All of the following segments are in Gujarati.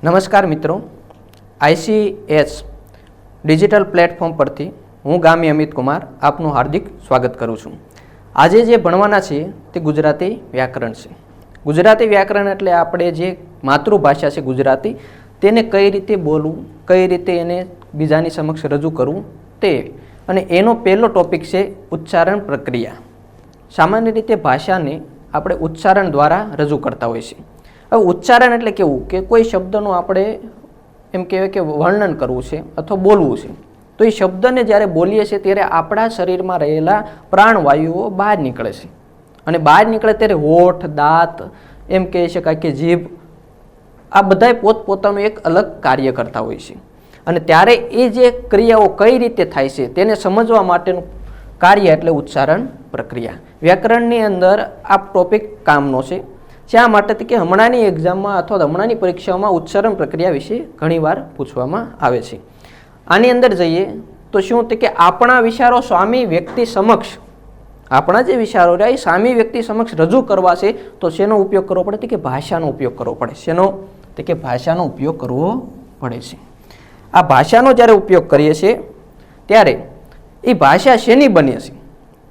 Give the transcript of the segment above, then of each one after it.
નમસ્કાર મિત્રો, ICS ડિજિટલ પ્લેટફોર્મ પરથી હું ગામી અમિત કુમાર આપનું હાર્દિક સ્વાગત કરું છું. આજે જે ભણવાના છીએ તે ગુજરાતી વ્યાકરણ છે. ગુજરાતી વ્યાકરણ એટલે આપણે જે માતૃભાષા છે ગુજરાતી, તેને કઈ રીતે બોલવું, કઈ રીતે એને બીજાની સમક્ષ રજૂ કરવું તે, અને એનો પહેલો ટોપિક છે ઉચ્ચારણ પ્રક્રિયા. સામાન્ય રીતે ભાષાને આપણે ઉચ્ચારણ દ્વારા રજૂ કરતા હોઈએ છીએ. હવે ઉચ્ચારણ એટલે કેવું કે કોઈ શબ્દનું આપણે એમ કહેવાય કે વર્ણન કરવું છે અથવા બોલવું છે, તો એ શબ્દને જ્યારે બોલીએ છીએ ત્યારે આપણા શરીરમાં રહેલા પ્રાણવાયુઓ બહાર નીકળે છે, અને બહાર નીકળે ત્યારે હોઠ, દાંત, એમ કહી શકાય કે જીભ, આ બધાય પોતપોતાનું એક અલગ કાર્ય કરતા હોય છે. અને ત્યારે એ જે ક્રિયાઓ કઈ રીતે થાય છે તેને સમજવા માટેનું કાર્ય એટલે ઉચ્ચારણ પ્રક્રિયા. વ્યાકરણની અંદર આ ટોપિક કામનો છે. શા માટે કે હમણાંની એક્ઝામમાં અથવા હમણાંની પરીક્ષાઓમાં ઉચ્ચારણ પ્રક્રિયા વિશે ઘણીવાર પૂછવામાં આવે છે. આની અંદર જઈએ તો શું કે આપણા વિચારો સ્વામી વ્યક્તિ સમક્ષ, આપણા જે વિચારો રહ્યા એ સામી વ્યક્તિ સમક્ષ રજૂ કરવા છે, તો શેનો ઉપયોગ કરવો પડે કે ભાષાનો ઉપયોગ કરવો પડે. શેનો કે ભાષાનો ઉપયોગ કરવો પડે છે. આ ભાષાનો જ્યારે ઉપયોગ કરીએ છીએ ત્યારે એ ભાષા શેની બને છે,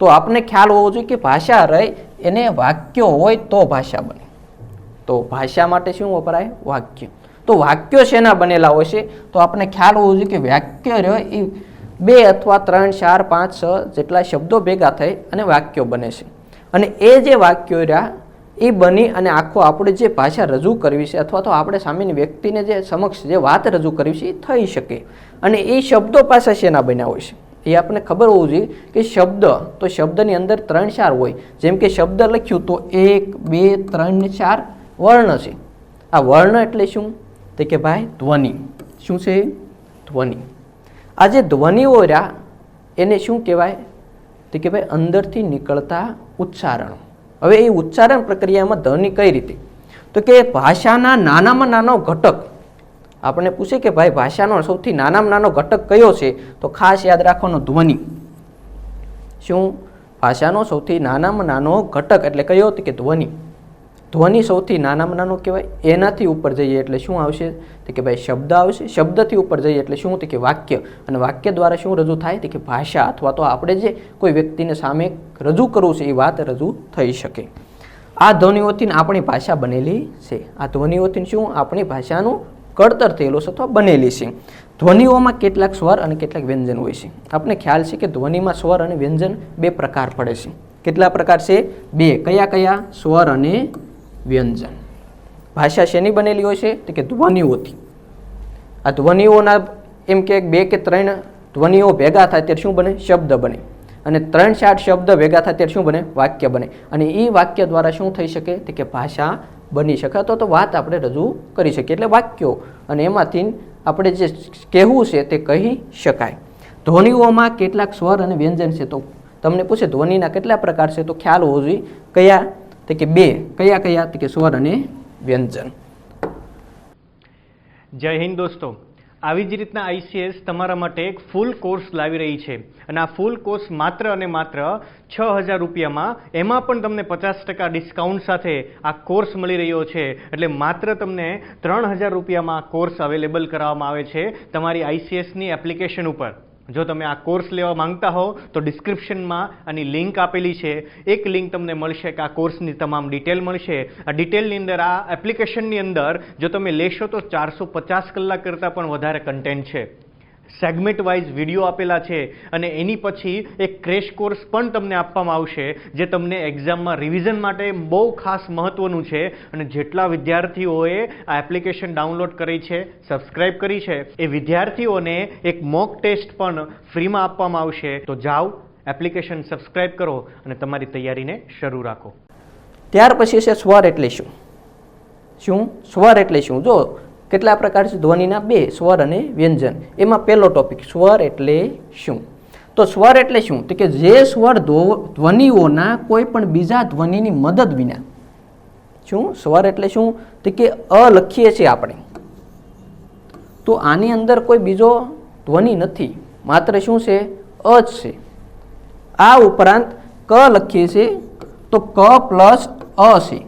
તો આપને ખ્યાલ હોવો જોઈએ કે ભાષા રહે એને વાક્યો હોય તો ભાષા બને. તો ભાષા માટે શું વપરાય? વાક્ય. તો વાક્યો શેના બનેલા હોય છે, તો આપણે ખ્યાલ હોવો જોઈએ કે વાક્ય રહ્યો એ 2 અથવા 3, 4, 5, 6 જેટલા શબ્દો ભેગા થઈ અને વાક્યો બને છે. અને એ જે વાક્યો રહ્યા એ બની અને આખો આપણે જે ભાષા રજૂ કરવી છે અથવા તો આપણે સામેની વ્યક્તિને જે સમક્ષ જે વાત રજૂ કરવી છે એ થઈ શકે. અને એ શબ્દો પાછા શેના બન્યા હોય છે એ આપણને ખબર હોવું જોઈએ કે શબ્દ, તો શબ્દની અંદર 3, 4 હોય. જેમ કે શબ્દ લખ્યું તો 1, 2, 3 ને 4 વર્ણ છે. આ વર્ણ એટલે શું તો કે ભાઈ ધ્વનિ. શું છે? ધ્વનિ. આ જે ધ્વનિઓ રહ્યા એને શું કહેવાય તો કે ભાઈ અંદરથી નીકળતા ઉચ્ચારણો. હવે એ ઉચ્ચારણ પ્રક્રિયામાં ધ્વનિ કઈ રીતે, તો કે ભાષાના નાનામાં નાનો ઘટક. આપણને પૂછે કે ભાઈ ભાષાનો સૌથી નાનામાં નાનો ઘટક કયો છે, તો ખાસ યાદ રાખવાનો ધ્વનિ. શું? ભાષાનો સૌથી નાનામાં નાનો ઘટક એટલે કયો તો કે ધ્વનિ. ધ્વનિ સૌથી નાનામાં નાનો કહેવાય. એનાથી ઉપર જઈએ એટલે શું આવશે તો કે ભાઈ શબ્દ આવશે. શબ્દથી ઉપર જઈએ એટલે શું તો કે વાક્ય. અને વાક્ય દ્વારા શું રજૂ થાય તો કે ભાષા, અથવા તો આપણે જે કોઈ વ્યક્તિને સામે રજૂ કરવું છે એ વાત રજૂ થઈ શકે. આ ધ્વનિઓથી આપણી ભાષા બનેલી છે. આ ધ્વનિઓથી શું આપણી ભાષાનું ઘડતર થયેલું છે અથવા બનેલી છે. ધ્વનિઓમાં કેટલાક સ્વર અને કેટલાક વ્યંજન હોય છે. આપણે ખ્યાલ છે કે ધ્વનિમાં સ્વર અને વ્યંજન 2 પ્રકાર પડે છે. કેટલા પ્રકાર છે? 2. કયા કયા? સ્વર અને વ્યંજન. ભાષા શેની બનેલી હોય છે તો કે ધ્વનિઓથી. આ ધ્વનિઓના એમ કે 2 કે 3 ધ્વનિઓ ભેગા થાય ત્યારે શું બને? શબ્દ બને. અને 3, 4 શબ્દ ભેગા થાય ત્યારે શું બને? વાક્ય બને. અને એ વાક્ય દ્વારા શું થઈ શકે તો કે ભાષા બની શકે, તો વાત આપણે રજૂ કરી શકીએ, એટલે વાક્યો. અને એમાંથી આપણે જે કહેવું છે તે કહી શકાય. ધ્વનિઓમાં કેટલાક સ્વર અને વ્યંજન છે. તો તમને પૂછે ધ્વનિના કેટલા પ્રકાર છે, તો ખ્યાલ હોવો જોઈએ. કયા તો કે 2. કયા કયા તો કે સ્વર અને વ્યંજન. જય હિન્દ દોસ્તો. આવી જ રીતના ICS તમારા માટે એક ફૂલ કોર્સ લાવી રહી છે, અને આ ફૂલ કોર્સ માત્ર અને માત્ર 6000 રૂપિયામાં, એમાં પણ તમને 50% ડિસ્કાઉન્ટ સાથે આ કોર્સ મળી રહ્યો છે. એટલે માત્ર તમને 3000 રૂપિયામાં આ કોર્સ અવેલેબલ કરાવવામાં આવે છે તમારી ICSની એપ્લિકેશન ઉપર. જો તમે આ કોર્સ લેવા માંગતા હો તો ડિસ્ક્રિપ્શનમાં આની લિંક આપેલી છે. એક લિંક તમને મળશે કે આ કોર્સની તમામ ડિટેલ મળશે. આ ડિટેલની અંદર, આ એપ્લિકેશનની અંદર જો તમે લેશો તો 450 કલાક કરતાં પણ વધારે કન્ટેન્ટ છે. સેગમેન્ટ વાઇઝ વિડીયો આપેલા છે, અને એની પછી એક ક્રેશ કોર્સ પણ તમને આપવામાં આવશે જે તમને એક્ઝામમાં રિવિઝન માટે બહુ ખાસ મહત્વનું છે. અને જેટલા વિદ્યાર્થીઓએ આ એપ્લિકેશન ડાઉનલોડ કરી છે, સબસ્ક્રાઇબ કરી છે, એ વિદ્યાર્થીઓને એક મોક ટેસ્ટ પણ ફ્રીમાં આપવામાં આવશે. તો જાઓ, એપ્લિકેશન સબસ્ક્રાઇબ કરો અને તમારી તૈયારીને શરૂ રાખો. ત્યાર પછી છે સ્વર એટલે શું. શું? સ્વર એટલે શું? જો કેટલા પ્રકાર છે ધ્વનિના? 2. સ્વર અને વ્યંજન. એમાં પહેલો ટોપિક સ્વર એટલે શું. તો સ્વર એટલે શું તો કે જે સ્વર ધ્વનિઓના કોઈ પણ બીજા ધ્વનિની મદદ વિના. શું? સ્વર એટલે શું તો કે અ લખીએ છીએ આપણે, તો આની અંદર કોઈ બીજો ધ્વનિ નથી, માત્ર શું છે? અ જ છે. આ ઉપરાંત ક લખીએ છીએ તો ક પ્લસ અ છે,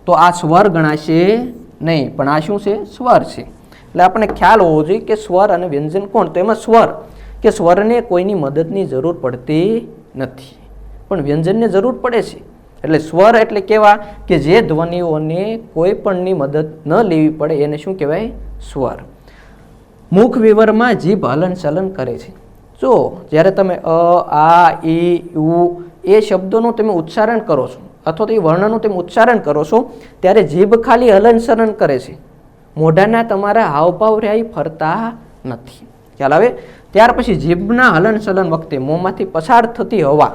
તો આ સ્વર ગણાશે નહીં, પણ આ શું છે? સ્વર છે. એટલે આપણને ખ્યાલ હોવો જોઈએ કે સ્વર અને વ્યંજન કોણ? તો એમાં સ્વર કે સ્વરને કોઈની મદદની જરૂર પડતી નથી, પણ વ્યંજનને જરૂર પડે છે. એટલે સ્વર એટલે કેવા કે જે ધ્વનિઓને કોઈ પણની મદદ ન લેવી પડે એને શું કહેવાય? સ્વર. મુખ વિવરમાં જીભ હલનચલન કરે છે. જો જ્યારે તમે અ, આ, ઈ, ઉ એ શબ્દોનું તમે ઉચ્ચારણ કરો છો અથવા તો એ વર્ણનું તમે ઉચ્ચારણ કરો છો ત્યારે જીભ ખાલી હલનચલન કરે છે, મોઢાના તમારા હાવભાવ રહ્યા ફરતા નથી. ખ્યાલ આવે? ત્યાર પછી જીભના હલનચલન વખતે મોંમાંથી પસાર થતી હવા,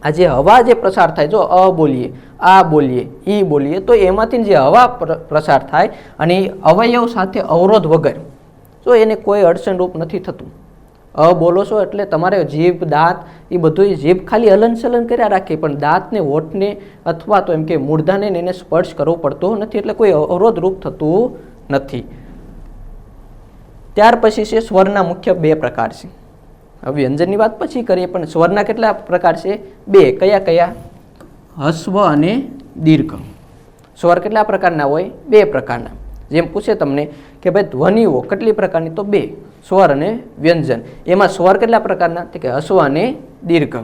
આ જે હવા જે પ્રસાર થાય, જો અ બોલીએ, આ બોલીએ, ઈ બોલીએ, તો એમાંથી જે હવા પ્રસાર થાય અને એ અવયવ સાથે અવરોધ વગર, જો એને કોઈ અડચણરૂપ નથી થતું. અ બોલો છો એટલે તમારે જીભ, દાંત એ બધું જીભ ખાલી હલનચલન કર્યા રાખે, પણ દાંતને, હોઠને અથવા તો એમ કે મૂળધાને એને સ્પર્શ કરવો પડતો નથી, એટલે કોઈ અવરોધરૂપ થતું નથી. ત્યાર પછી છે સ્વરના મુખ્ય 2 પ્રકાર છે. હવે વ્યંજનની વાત પછી કરીએ, પણ સ્વરના કેટલા પ્રકાર છે? 2. કયા કયા? હસ્વ અને દીર્ઘ. સ્વર કેટલા પ્રકારના હોય? 2 પ્રકારના. જેમ પૂછે તમને કે ભાઈ ધ્વનિઓ કેટલી પ્રકારની? તો 2, સ્વર અને વ્યંજન. એમાં સ્વર કેટલા પ્રકારના? તો કે હસ્વ અને દીર્ઘ.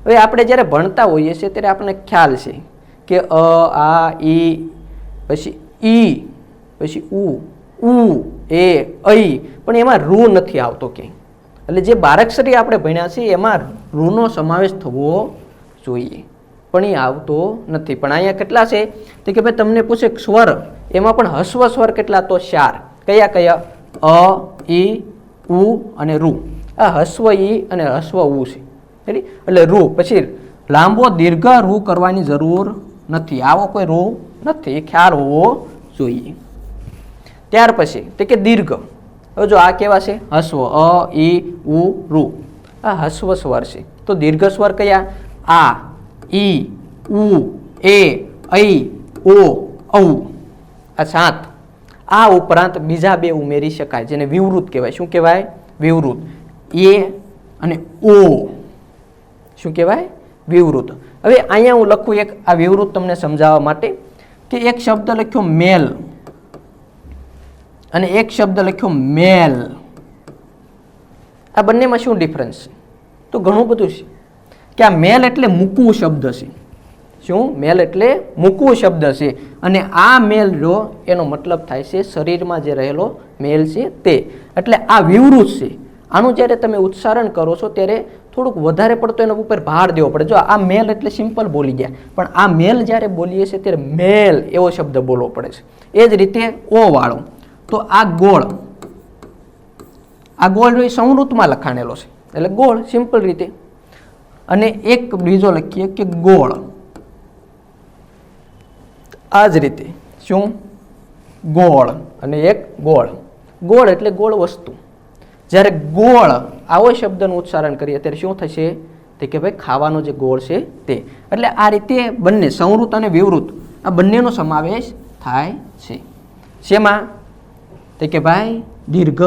હવે આપણે જ્યારે ભણતા હોઈએ છીએ ત્યારે આપણને ખ્યાલ છે કે અ, આ, ઈ, પછી ઈ, પછી ઉ, એ, ઐ, પણ એમાં રૂ નથી આવતો ક્યાંય. એટલે જે બારાક્ષરી આપણે ભણ્યા છે એમાં રૂનો સમાવેશ થવો જોઈએ, પણ એ આવતો નથી. પણ અહીંયા કેટલા છે? તો કે ભાઈ તમને પૂછે સ્વર, એમાં પણ હસ્વ સ્વર કેટલા? તો 4. કયા કયા? અ, ઈ, ઉ અને રૂ. આ હસ્વ ઈ અને હસ્વ ઉ છે. એટલે રૂ પછી લાંબો દીર્ઘ રૂ કરવાની જરૂર નથી, આવો કોઈ રૂ નથી, એ ખ્યાલ હોવો જોઈએ. ત્યાર પછી તે કે દીર્ઘ. હવે જો આ કેવા છે? હસ્વ, અ, ઈ, ઉ, રૂ. આ હસ્વ સ્વર છે. તો દીર્ઘ સ્વર કયા? આ, ઈ, ઉ, એ, ઐ, ઓ, ઔ. આ 7. આ ઉપરાંત બીજા 2 ઉમેરી શકાય, જેને વિવૃત કહેવાય. શું કહેવાય? વિવૃત. એ અને ઓ. શું કહેવાય? વિવૃત. હવે અહીંયા હું લખું એક આ વિવૃત તમને સમજાવવા માટે કે એક શબ્દ લખ્યો મેલ અને એક શબ્દ લખ્યો મેલ. આ બંનેમાં શું ડિફરન્સ છે? તો ઘણું બધું છે કે આ મેલ એટલે મૂકવું શબ્દ છે. શું? મેલ એટલે મૂકવું શબ્દ છે. અને આ મેલ જો એનો મતલબ થાય છે શરીરમાં જે રહેલો મેલ છે તે. એટલે આ વિવૃત છે. આનું જ્યારે તમે ઉચ્ચારણ કરો છો ત્યારે થોડુંક વધારે પડતો એના ઉપર ભાર દેવો પડે. જો આ મેલ એટલે સિમ્પલ બોલી ગયા, પણ આ મેલ જ્યારે બોલીએ છીએ ત્યારે મેલ એવો શબ્દ બોલવો પડે છે. એ જ રીતે ઓ વાળો. તો આ ગોળ, આ ગોળ સંવૃતમાં લખાણેલો છે એટલે ગોળ સિમ્પલ રીતે. અને એક બીજો લખીએ કે ગોળ. આ જ રીતે શું? ગોળ અને એક ગોળ. ગોળ એટલે ગોળ વસ્તુ. જ્યારે ગોળ આવો શબ્દનું ઉચ્ચારણ કરીએ ત્યારે શું થશે? તે કે ભાઈ ખાવાનો જે ગોળ છે તે. એટલે આ રીતે બંને સંવૃત અને વિવૃત આ બંનેનો સમાવેશ થાય છે. શેમાં? તે કે ભાઈ દીર્ઘ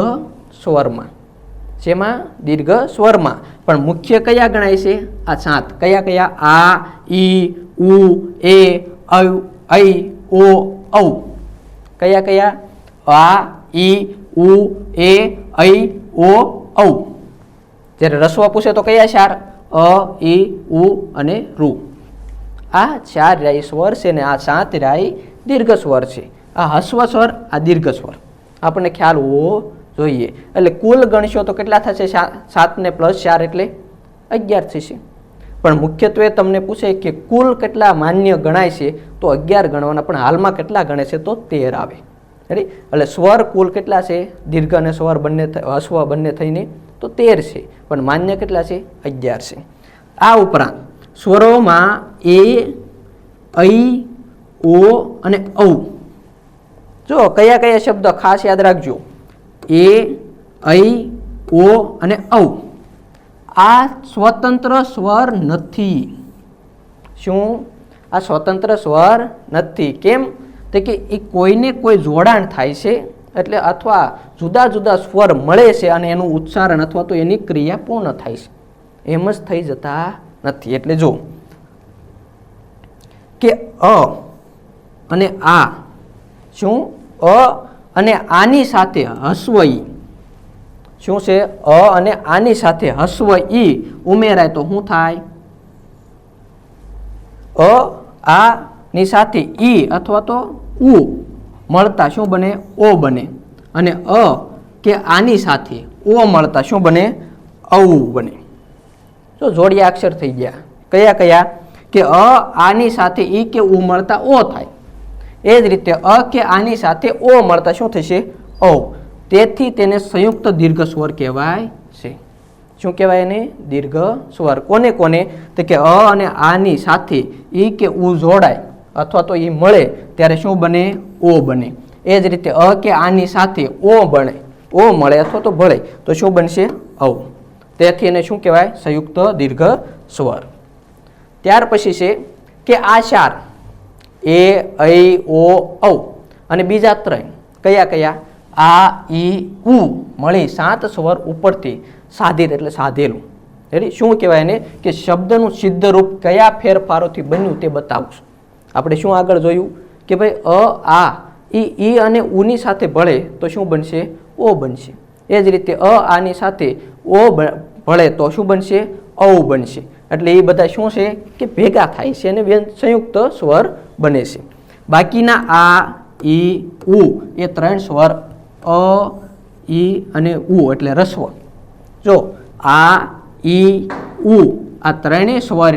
સ્વરમાં. શેમાં? દીર્ઘ સ્વરમાં. પણ મુખ્ય કયા ગણાય છે? આ 7. કયા કયા? આ, ઈ, ઉ, એ, ઐ, ઐ, ઓ, ઔ. કયા કયા? આ, ઈ, ઉ, એ, ઐ, ઓ, ઔ. જ્યારે રસ્વ પૂછે તો કયા 4? અ, ઈ, ઉ અને રૂ. આ 4 રાય સ્વર છે ને આ 7 રાય દીર્ઘ સ્વર છે. આ હસ્વ સ્વર, આ દીર્ઘ સ્વર. આપણને ખ્યાલ હોવો જોઈએ. એટલે કુલ ગણશો તો કેટલા થશે? 7 ને +4 એટલે 11 થશે. પણ મુખ્યત્વે તમને પૂછે કે કુલ કેટલા માન્ય ગણાય છે તો 11 ગણવાના, પણ હાલમાં કેટલા ગણે છે તો 13 આવે. એટલે સ્વર કુલ કેટલા છે? દીર્ઘ અને સ્વર બંને, હસ્વ બંને થઈને તો 13 છે, પણ માન્ય કેટલા છે? 11 છે. આ ઉપરાંત સ્વરોમાં એ, ઐ, ઓ અને ઔ. જો કયા કયા શબ્દ ખાસ યાદ રાખજો? એ, ઐ, ઓ અને ઔ. આ સ્વતંત્ર સ્વર નથી. શું? આ સ્વતંત્ર સ્વર નથી. કેમ? તો કે એ કોઈને કોઈ જોડાણ થાય છે એટલે અથવા જુદા જુદા સ્વર મળે છે અને એનું ઉચ્ચારણ અથવા તો એની ક્રિયા પૂર્ણ થાય છે, એમ જ થઈ જતા નથી. એટલે જો કે અ અને આ શું અને આની સાથે હસ્વ ઈ શું છે અને આની સાથે હસ્વ ઈ ઉમેરાય તો શું થાય આ ની સાથે ઈ અથવા તો ઉ મળતા શું બને ઓ બને અને કે આની સાથે ઓ મળતા શું બને ઔ બને જો જોડિયા અક્ષર થઈ ગયા કયા કયા કે આની સાથે ઈ કે ઉ મળતા ઓ થાય એ જ રીતે કે આની સાથે ઓ મળતા શું થશે ઔ તેથી તેને સંયુક્ત દીર્ઘ સ્વર કહેવાય છે શું કહેવાય એને દીર્ઘ સ્વર કોને કોને તો કે અને આની સાથે ઈ કે ઉ જોડાય અથવા તો ઈ મળે ત્યારે શું બને ઓ બને એ જ રીતે કે આની સાથે ઓ બને ઓ મળે અથવા તો ભળે તો શું બનશે ઔ તેથી એને શું કહેવાય સંયુક્ત દીર્ઘ સ્વર ત્યાર પછી છે કે આ ચાર એ ઐ ઓ ઔ અને બીજા ત્રણ કયા કયા આ ઈ ઉ મળી 7 સ્વર ઉપરથી સાધિત એટલે સાધેલું એટલે શું કહેવાય એને કે શબ્દનું સિદ્ધ રૂપ કયા ફેરફારોથી બન્યું તે બતાવશું આપણે શું આગળ જોયું કે ભાઈ આ ઈ અને ઉની સાથે ભળે તો શું બનશે ઓ બનશે એ જ રીતે આની સાથે ઓ ભળે તો શું બનશે ઔ બનશે એટલે એ બધા શું છે કે ભેગા થાય છે અને સંયુક્ત સ્વર બને છે બાકીના આ ઈ ઉ એ 3 સ્વર ઈ અને ઉ એટલે રસ્વ જો આ ઈ ઉ આ ત્રણેય સ્વર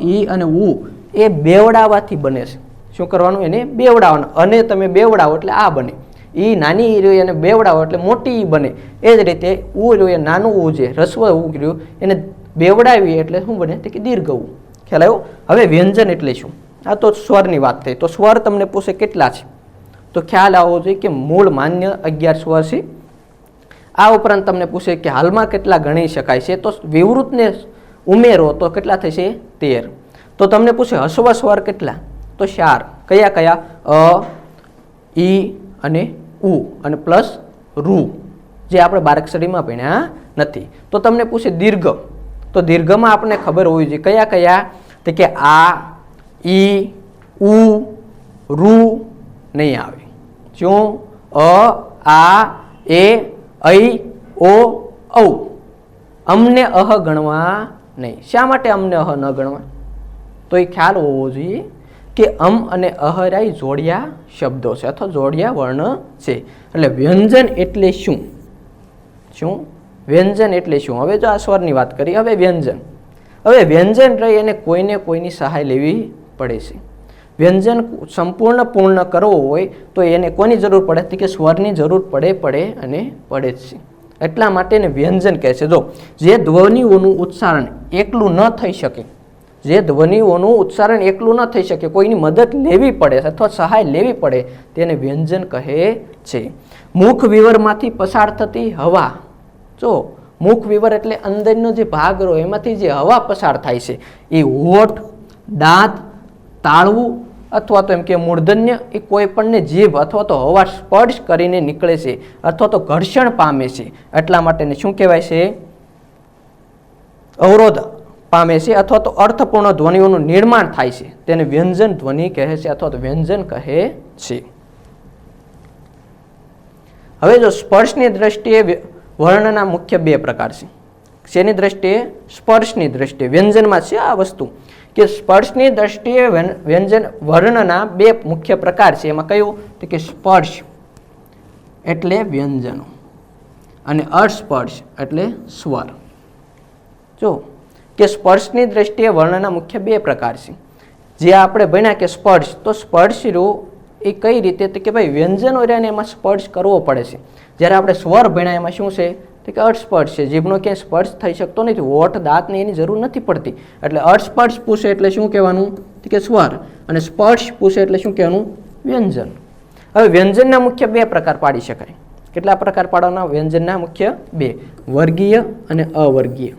ઈ અને ઉ એ બેવડાવાથી બને છે શું કરવાનું એને બેવડાવવાનું અને તમે બેવડાવો એટલે આ બને ઈ નાની ઈ રહ્યું એને બેવડાવો એટલે મોટી ઈ બને એ જ રીતે ઉ રહ્યું એ નાનું ઉ જે રસ્વ ઉ રહ્યું એને બેવડાવી એટલે શું બને કે દીર્ઘ ઉ ખ્યાલ આવ્યો હવે વ્યંજન એટલે શું આ તો સ્વરની વાત થઈ તો સ્વર તમને પૂછે કેટલા છે તો ખ્યાલ આવવો જોઈએ કે મૂળ માન્ય 11 સ્વર છે આ ઉપરાંત તમને પૂછે કે હાલમાં કેટલા ગણી શકાય છે તો વિવૃતને ઉમેરો તો કેટલા થશે 13 તો તમને પૂછે હસ્વ સ્વર કેટલા તો 4 કયા કયા ઈ અને ઉ અને પ્લસ રૂ જે આપણે બારાક્ષરીમાં ભણ્યા નથી તો તમને પૂછે દીર્ઘ તો દીર્ઘમાં આપણને ખબર હોવી જોઈએ કયા કયા તો કે આ ઈ ઉ રૂ નહીં આવે શું આ એ ઐ ઓ ઔ અમને ગણવા નહીં શા માટે અમને ન ગણવા તો એ ખ્યાલ હોવો જોઈએ કે અને રાય જોડિયા શબ્દો છે અથવા જોડિયા વર્ણ છે એટલે વ્યંજન એટલે શું શું વ્યંજન એટલે શું હવે જો આ સ્વરની વાત કરી હવે વ્યંજન રહી એને કોઈને કોઈની સહાય લેવી પડે છે વ્યંજન સંપૂર્ણ પૂર્ણ કરવો હોય તો એને કોની જરૂર પડે કે સ્વરની જરૂર પડે અને પડે જ છે એટલા માટે એને વ્યંજન કહે છે જો જે ધ્વનિઓનું ઉચ્ચારણ એકલું ન થઈ શકે જે ધ્વનિઓનું ઉચ્ચારણ એકલું ન થઈ શકે કોઈની મદદ લેવી પડે અથવા સહાય લેવી પડે તેને વ્યંજન કહે છે મુખ વિવરમાંથી પસાર થતી હવા જો મુખ વિવર એટલે અંદરનો જે ભાગ રહ્યો એમાંથી જે હવા પસાર થાય છે એ હોઠ દાંત તાળવું અથવા તો એમ કે મૂર્ધન્ય એ કોઈ પણને જીભ અથવા તો હવા સ્પર્શ કરીને નીકળે છે અથવા તો ઘર્ષણ પામે છે એટલા માટે શું કહેવાય છે અવરોધ પામે છે અથવા તો અર્થપૂર્ણ ધ્વનિઓનું નિર્માણ થાય છે તેને વ્યંજન ધ્વનિ કહે છે અથવા તો વ્યંજન કહે છે હવે જો સ્પર્શની દ્રષ્ટિએ વર્ણના મુખ્ય 2 પ્રકાર છે શેની દ્રષ્ટિએ સ્પર્શની દ્રષ્ટિએ વ્યંજનમાં છે આ વસ્તુ કે સ્પર્શની દ્રષ્ટિએ વ્યંજન વર્ણના 2 મુખ્ય પ્રકાર છે એમાં કયું તો કે સ્પર્શ એટલે વ્યંજનો અને અસ્પર્શ એટલે સ્વર જો કે સ્પર્શની દ્રષ્ટિએ વર્ણના મુખ્ય 2 પ્રકાર છે જે આપણે ભણ્યા કે સ્પર્શ તો સ્પર્શ એ કઈ રીતે તો કે ભાઈ વ્યંજનો રહ્યા એમાં સ્પર્શ કરવો પડે છે જ્યારે આપણે સ્વર ભણ્યા એમાં શું છે તો કે અસ્પર્શ છે જીભનો ક્યાંય સ્પર્શ થઈ શકતો નથી હોઠ દાંતની એની જરૂર નથી પડતી એટલે અસ્પર્શ પૂછે એટલે શું કહેવાનું તો કે સ્વર અને સ્પર્શ પૂછે એટલે શું કહેવાનું વ્યંજન હવે વ્યંજનના મુખ્ય 2 પ્રકાર પાડી શકાય કેટલા પ્રકાર પાડવાના વ્યંજનના મુખ્ય 2 વર્ગીય અને અવર્ગીય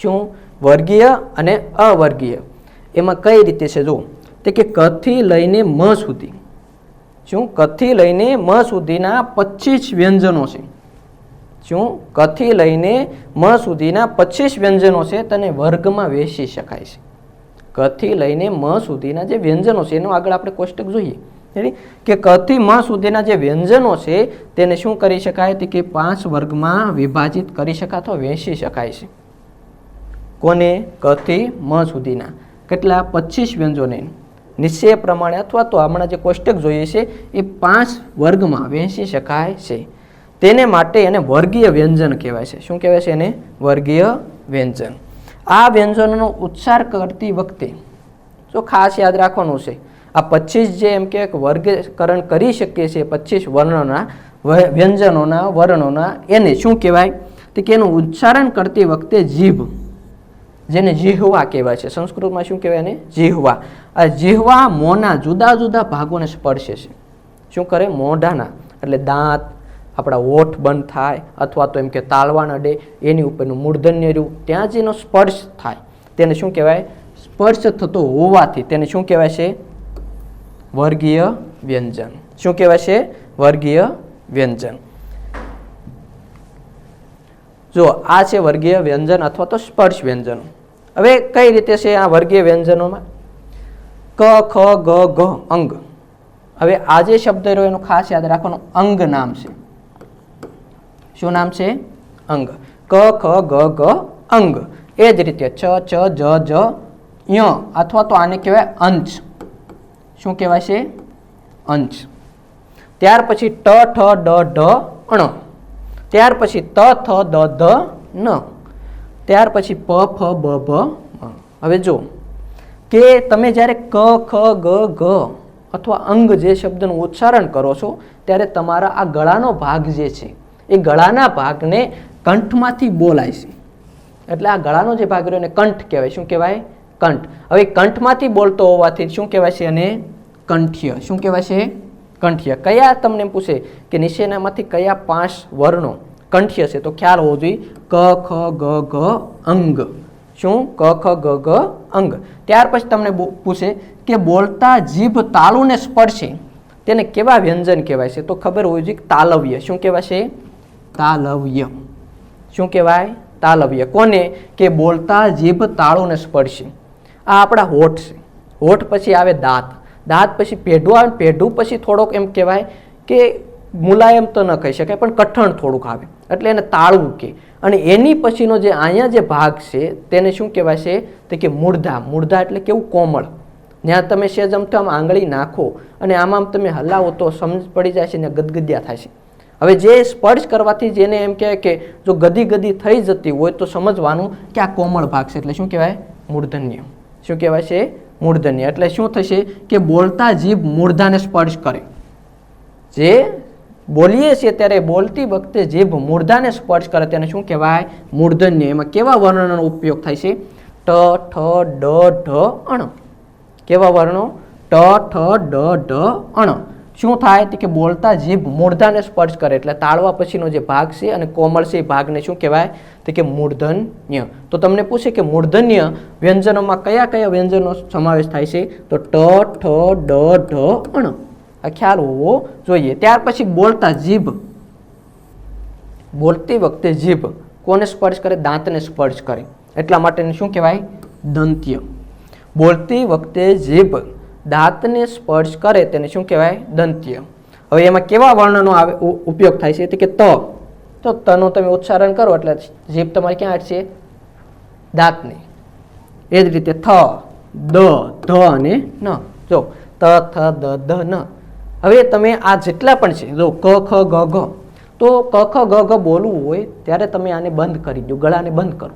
શું વર્ગીય અને અવર્ગીય એમાં કઈ રીતે છે જો તો કે કથી લઈને મ સુધી શું કથી લઈને મ સુધીના 25 વ્યંજનો છે શું કથી લઈને મ સુધીના 25 વ્યંજનો છે તેને વર્ગમાં વહેંચી શકાય છે કથી લઈને મ સુધીના જે વ્યંજનો છે એનો આગળ આપણે કોષ્ટક જોઈએ કે કથી મ સુધીના જે વ્યંજનો છે તેને શું કરી શકાય તો કે 5 વર્ગમાં વિભાજિત કરી શકાય અથવા વહેંચી શકાય છે. કોને? કથી મ સુધીના કેટલા 25 વ્યંજનોને નિશ્ચય પ્રમાણે અથવા તો હમણાં જે કોષ્ટક જોઈએ છે એ 5 વર્ગમાં વહેંચી શકાય છે. તેને માટે એને વર્ગીય વ્યંજન કહેવાય છે. શું કહેવાય છે એને? વર્ગીય વ્યંજન. આ વ્યંજનોનો ઉચ્ચાર કરતી વખતે જો ખાસ યાદ રાખવાનું છે, આ 25 જે એમ કે વર્ગીકરણ કરી શકીએ છીએ 25 વર્ણોના વ્યંજનોના વર્ણોના, એને શું કહેવાય તો કે એનું ઉચ્ચારણ કરતી વખતે જીભ, જેને જીહવા કહેવાય છે, સંસ્કૃતમાં શું કહેવાય એને? જીહવા. આ જીહવા મોંના જુદા જુદા ભાગોને સ્પર્શે છે. શું કરે? મોઢાના, એટલે દાંત, આપણા ઓઠ બંધ થાય અથવા તો એમ કે તાળવાણ અડે એની ઉપરનું મૂર્ધન્ય રહ્યું, ત્યાં જેનો સ્પર્શ થાય તેને શું કહેવાય? સ્પર્શ થતો હોવાથી તેને શું કહેવાય છે? વર્ગીય વ્યંજન. શું કહેવાય છે? વર્ગીય વ્યંજન. જો આ છે વર્ગીય વ્યંજન અથવા તો સ્પર્શ વ્યંજનો. હવે કઈ રીતે છે આ વર્ગીય વ્યંજનોમાં? ક, ખ, ગ, ઘ, અંગ. હવે આ જે શબ્દ રહ્યો એનું ખાસ યાદ રાખવાનું, અંગ નામ છે. શું નામ છે? અંગ. ક, ખ, ગ, ઘ, અંગ. એ જ રીતે ચ, ચ, જ, જ, ય અથવા તો આને કહેવાય અંશ. શું કહેવાય છે? અંશ. ત્યાર પછી ટ, ઠ, ડ, ઢ, અણ. ત્યાર પછી ત, થ, દ, ધ, ન. ત્યાર પછી પ, ફ, બ, ભ, મ. હવે જો કે તમે જ્યારે ક, ખ, ગ, ઘ અથવા અંગ જે શબ્દનું ઉચ્ચારણ કરો છો ત્યારે તમારા આ ગળાનો ભાગ જે છે એ ગળાના ભાગને કંઠમાંથી બોલાય છે. એટલે આ ગળાનો જે ભાગ રહ્યો એને કંઠ કહેવાય. શું કહેવાય? કંઠ. હવે કંઠમાંથી બોલતો હોવાથી શું કહેવાય છે? અને કંઠ્ય. શું કહેવાય છે? કંઠ્ય. કયા તમને પૂછે કે નિશેનામાંથી કયા 5 વર્ણો કંઠ્ય છે તો ખ્યાલ હોવો જોઈએ ક, ખ, ગ, ઘ, અંગ. શું? ક, ખ, ગ, ઘ, અંગ. ત્યાર પછી તમને પૂછે કે બોલતા જીભ તાલુને સ્પર્શે તેને કેવા વ્યંજન કહેવાય છે તો ખબર હોવી જોઈએ તાલવ્ય. શું કહેવાય છે? તાલવ્ય. શું કહેવાય? તાલવ્ય. કોને? કે બોલતા જીભ તાળુને સ્પર્શે. આ આપણા હોઠ છે. હોઠ પછી આવે દાંત, દાંત પછી પેઢું આવે, પેઢું પછી થોડોક એમ કહેવાય કે મુલાયમ તો ન કહી શકાય પણ કઠણ થોડુંક આવે એટલે એને તાળવું કે. અને એની પછીનો જે અહીંયા જે ભાગ છે તેને શું કહેવાય છે તો કે મૂર્ધા. મૂર્ધા એટલે કેવું? કોમળ. ત્યાં તમે સેજ આમ આંગળી નાખો અને આમાં તમે હલાવો તો સમજ પડી જાય છે ને ગદગદિયા થાય છે. હવે જે સ્પર્શ કરવાથી જેને એમ કહેવાય કે જો ગદી ગદી થઈ જતી હોય તો સમજવાનું કે આ કોમળ ભાગ છે એટલે શું કહેવાય? મૂર્ધન્ય. શું કહેવાય છે? મૂર્ધન્ય. એટલે શું થશે કે બોલતા જીભ મૂર્ધાને સ્પર્શ કરે. જે બોલીએ છીએ ત્યારે બોલતી વખતે જીભ મૂર્ધાને સ્પર્શ કરે તેને શું કહેવાય? મૂર્ધન્ય. એમાં કેવા વર્ણનો ઉપયોગ થાય છે? ટ, ઠ, ડ, ઢ, અણ. કેવા વર્ણો? ટ, ઠ, ડ, ઢ, અણ. શું થાય તો કે બોલતા જીભ મૂર્ધાને સ્પર્શ કરે એટલે તાળવા પછીનો જે ભાગ છે અને કોમળ છે એ ભાગને શું કહેવાય તો કે મૂર્ધન્ય. તો તમને પૂછે કે મૂર્ધન્ય વ્યંજનોમાં કયા કયા વ્યંજનો સમાવેશ થાય છે તો ટ, ઠ, ડ, ઢ, અણ. આ ખ્યાલ હોવો જોઈએ. ત્યાર પછી બોલતા જીભ, બોલતી વખતે જીભ કોને સ્પર્શ કરે? દાંતને સ્પર્શ કરે એટલા માટે શું કહેવાય? દંત્ય. બોલતી વખતે જીભ દાંતને સ્પર્શ કરે તેને શું કહેવાય? દંત્ય. હવે એમાં કેવા વર્ણનો આવે ઉપયોગ થાય છે તો કે ત. તો તનું તમે ઉચ્ચારણ કરો એટલે જીભ તમારી ક્યાં અટશે? દાંતને. એ જ રીતે થ, દ, ધ અને ન. જો ત, થ, દ, ધ, ન. હવે તમે આ જેટલા પણ છે જો ક, ખ, ગ, ઘ, તો ક, ખ, ગ, ઘ બોલવું હોય ત્યારે તમે આને બંધ કરી દો, ગળાને બંધ કરો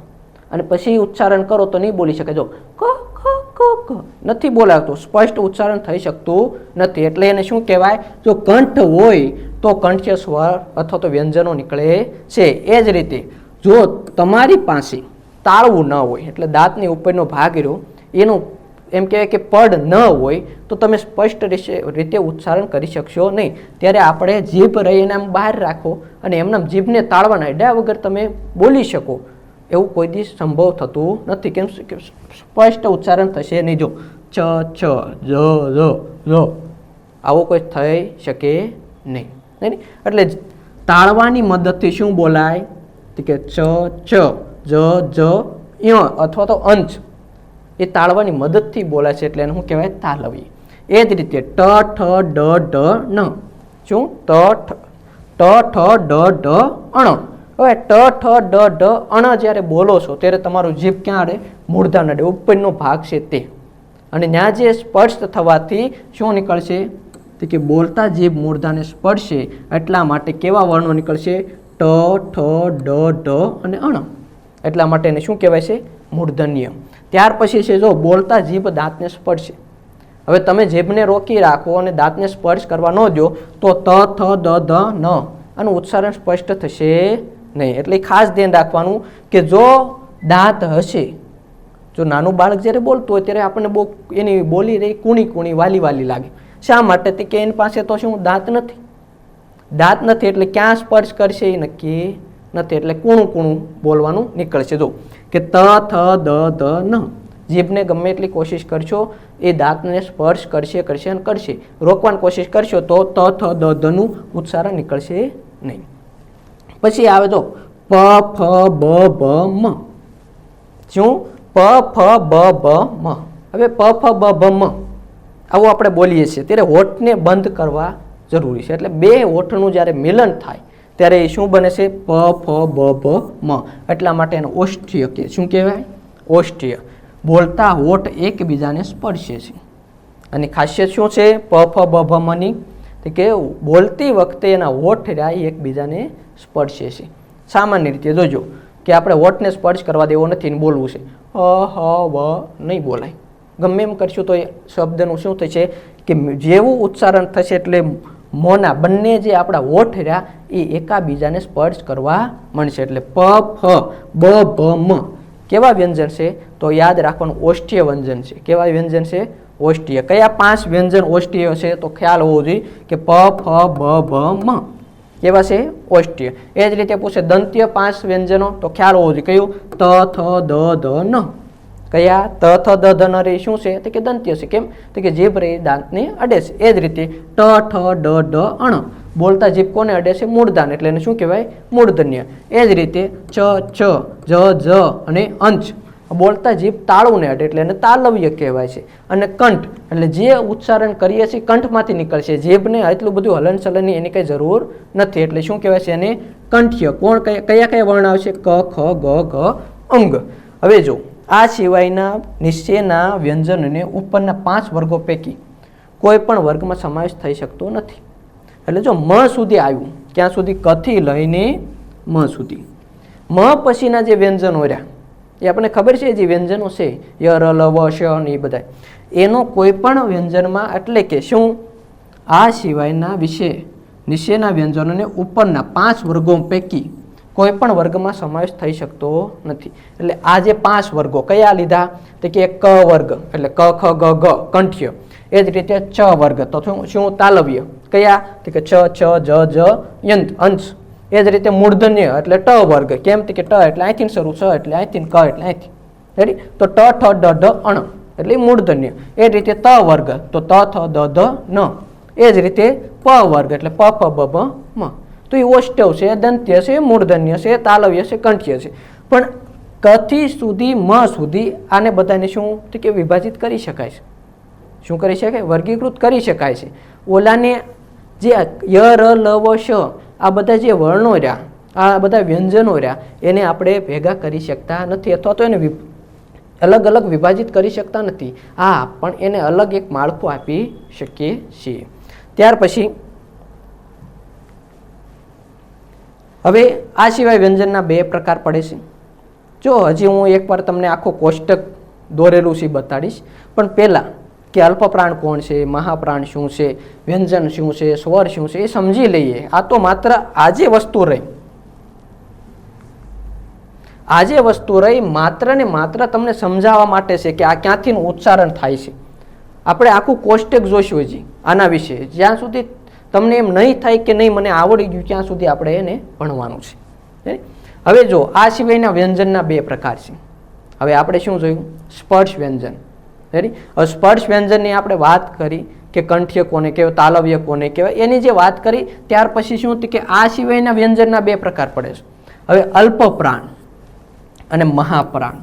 અને પછી ઉચ્ચારણ કરો તો નહીં બોલી શકે. જો ક, ખ, ગ, ઘ નથી બોલાતું, સ્પષ્ટ ઉચ્ચારણ થઈ શકતું નથી. એટલે એને શું કહેવાય? જો કંઠ હોય તો કંઠ્ય સ્વર અથવા તો વ્યંજનો નીકળે છે. એ જ રીતે જો તમારી પાસે તાળવું ન હોય એટલે દાંતની ઉપરનો ભાગ રહ્યો એનું એમ કહેવાય કે પડ ન હોય તો તમે સ્પષ્ટ રીતે ઉચ્ચારણ કરી શકશો નહીં. ત્યારે આપણે જીભ રહી એને આમ બહાર રાખો અને એમના જીભને તાળવાના અડ્યા વગર તમે બોલી શકો એવું કોઈ દિવસ સંભવ થતું નથી. કેમ? સ્પષ્ટ ઉચ્ચારણ થશે નહીં. જો ચ, છ, જ, જ, આવું કોઈ થઈ શકે નહીં. એટલે તાળવાની મદદથી શું બોલાય તો કે ચ, ચ, જ, જ, ય અથવા તો અંશ એ તાળવાની મદદથી બોલાય છે એટલે એને શું કહેવાય? તાલવી. એ જ રીતે ટ ઠ ડ ઢ ન. શું? ટ ઠ ડ ઢ અણ. હવે ટ ઠ ડ ઢ અણ જ્યારે બોલો છો ત્યારે તમારું જીભ ક્યાં અડે? મૂર્ધન અડે, ઉપરનો ભાગ છે તે. અને ત્યાં જે સ્પર્શ થવાથી શું નીકળશે? તો કે બોલતા જીભ મૂર્ધાને સ્પર્શે એટલા માટે કેવા વર્ણો નીકળશે? ટ ઠ ડ ઢ અને અણ. એટલા માટે એને શું કહેવાય છે? મૂર્ધન્ય. ત્યાર પછી છે જો બોલતા જીભ દાંતને સ્પર્શે. હવે તમે જીભને રોકી રાખો અને દાંતને સ્પર્શ કરવા ન દો તો ત થ દ ધ ન આનું ઉચ્ચારણ સ્પષ્ટ થશે નહીં. એટલે ખાસ ધ્યાન રાખવાનું કે જો દાંત હશે, જો નાનું બાળક જ્યારે બોલતું હોય ત્યારે આપણને બહુ એની બોલી રહી કૂણી કૂણી વાલી વાલી લાગે. શા માટે? કે એની પાસે તો શું દાંત નથી. દાંત નથી એટલે ક્યાં સ્પર્શ કરશે એ નક્કી નથી, એટલે કૂણું કૂણું બોલવાનું નીકળશે. જો કે ત થ દ ધ ન. જીભને ગમે એટલી કોશિશ કરશો એ દાંતને સ્પર્શ કરશે કરશે અને કરશે. રોકવાની કોશિશ કરશો તો ત થ દ ધ નું ઉચ્ચારણ નીકળશે નહીં. પછી આવે તો પ ફ બ ભ મ. શું? પ ફ બ ભ મ. હવે પ ફ બ ભ મ આવું આપણે બોલીએ છીએ ત્યારે હોઠને બંધ કરવા જરૂરી છે. એટલે બે હોઠનું જ્યારે મિલન થાય ત્યારે એ શું બને છે? પ ફ બ ભ મ. એટલા માટે એને ઓષ્ઠ્ય કે શું કહેવાય? ઓષ્ઠ્ય. બોલતા હોઠ એકબીજાને સ્પર્શે છે. અને ખાસિયત શું છે પ ફ બ ભ મની? તો કે બોલતી વખતે એના હોઠ રહ્યા એકબીજાને સ્પર્શે છે. સામાન્ય રીતે જોજો કે આપણે હોઠને સ્પર્શ કરવા દેવો નથી ને બોલવું છે હ હ વ નહીં બોલાય. ગમે એમ કરશું તો એ શબ્દનું શું થશે કે જેવું ઉચ્ચારણ થશે એટલે મોંના બંને જે આપણા હોઠ રહ્યા એ એકાબીજાને સ્પર્શ કરવા મળશે. એટલે પ ફ બ ભ મ કેવા વ્યંજન છે? તો યાદ રાખવાનું ઓષ્ઠ્ય વ્યંજન છે. કેવા વ્યંજન છે? ઓષ્ઠ્ય. કયા 5 વ્યંજન ઓષ્ઠ્ય છે? તો ખ્યાલ હોવો જોઈએ કે પ ફ બ ભ મ કેવા છે? ઓષ્ઠ્ય. એ જ રીતે પૂછે દંત્ય 5 વ્યંજનો તો ખ્યાલ હોવો જોઈએ. કયું? ત થ દ ધ ન. કયા? ત થ દ ધ ન રે શું છે? તો કે દંત્ય છે. કેમ? તો કે જીભ રે દાંતને અડે છે. એ જ રીતે ટ ઠ ડ ઢ અણ બોલતા જીભ કોને અડે છે? મૂળદાન. એટલે એને શું કહેવાય? મૂર્ધન્ય. એ જ રીતે ચ છ જ જ અને અંશ બોલતા જીભ તાળુને અડે એટલે એને તાલવ્ય કહેવાય છે. અને કંઠ એટલે જે ઉચ્ચારણ કરીએ છીએ કંઠમાંથી નીકળશે. જીભને એટલું બધું હલનચલનની એની કંઈ જરૂર નથી એટલે શું કહેવાય છે? એને કંઠ્ય. કોણ કયા કયા વર્ણ આવશે? ક ખ ગ ઘ અંગ. હવે જો આ સિવાયના નિશ્ચયના વ્યંજનને ઉપરના 5 વર્ગો પૈકી કોઈ પણ વર્ગમાં સમાવેશ થઈ શકતો નથી. એટલે જો મ સુધી આવ્યું, ક્યાં સુધી? કથી લઈને મ સુધી. મ પછીના જે વ્યંજનો રહ્યા એ આપણને ખબર છે જે વ્યંજનો છે ય ર લ વ શ ને એ બધા એનો કોઈ પણ વ્યંજનમાં એટલે કે શું આ સિવાયના નિશ્ચયના વ્યંજનોને ઉપરના 5 વર્ગો પૈકી કોઈ પણ વર્ગમાં સમાવેશ થઈ શકતો નથી. એટલે આ જે 5 વર્ગો કયા લીધા? તો કે ક વર્ગ એટલે ક ખ ગ ઘ કંઠ્ય. એ જ રીતે ચ વર્ગ તો શું? તાલવ્ય. કયા? તો કે ચ છ જ જ યંત અંશ. એ જ રીતે મૂર્ધન્ય એટલે ટ વર્ગ. કેમ? તો કે ટ એટલે અહીંથી શરૂ, छ એટલે અહીંથી, ક એટલે અહીંથી. રેડી? તો ટ ઠ ડ ઢ અણ એટલે મૂર્ધન્ય. એ જ રીતે ત વર્ગ તો ત થ દ ધ ન. એ જ રીતે પ વર્ગ એટલે પ ફ બ ભ મ. તો એ ઓષ્ઠવ છે, દંત્ય છે, મૂર્ધન્ય છે, તાલવ્ય છે, કંઠ્ય છે. પણ કથી સુધી મ સુધી આને બધાને શું તો કે વિભાજિત કરી શકાય છે. શું કરી શકાય? વર્ગીકૃત કરી શકાય છે. ઓલાને જે ય ર લ વ શ આ બધા જે વર્ણો રહ્યા, આ બધા વ્યંજનો રહ્યા એને આપણે ભેગા કરી શકતા નથી અથવા તો એને અલગ અલગ વિભાજિત કરી શકતા નથી. હા, પણ એને અલગ એક માળખું આપી શકીએ છીએ. ત્યાર પછી હવે આ સિવાય વ્યંજનના 2 પ્રકાર પડે છે. જો હજી હું એકવાર તમને આખો કોષ્ટક દોરેલું છે બતાડીશ, પણ પહેલાં કે અલ્પપ્રાણ કોણ છે, મહાપ્રાણ શું છે, વ્યંજન શું છે, સ્વર શું છે એ સમજી લઈએ. આ તો માત્ર આજે વસ્તુ રહી, આજે વસ્તુ રહી માત્ર ને માત્ર તમને સમજાવવા માટે છે કે આ ક્યાંથી ઉચ્ચારણ થાય છે. આપણે આખું કોષ્ટક જોઈશું હજી આના વિશે. જ્યાં સુધી તમને એમ નહીં થાય કે નહીં મને આવડી ગયું ત્યાં સુધી આપણે એને ભણવાનું છે. હવે જો આ સિવાયના વ્યંજનના 2 પ્રકાર છે. હવે આપણે શું જોયું? સ્પર્શ વ્યંજન. રેડી? હવે સ્પર્શ વ્યંજનની આપણે વાત કરી કે કંઠ્ય કોને કહેવાય, તાલવ્ય કોને કહેવાય, એની જે વાત કરી ત્યાર પછી શું કે આ સિવાયના વ્યંજનના 2 પ્રકાર પડે છે. હવે અલ્પપ્રાણ અને મહાપ્રાણ.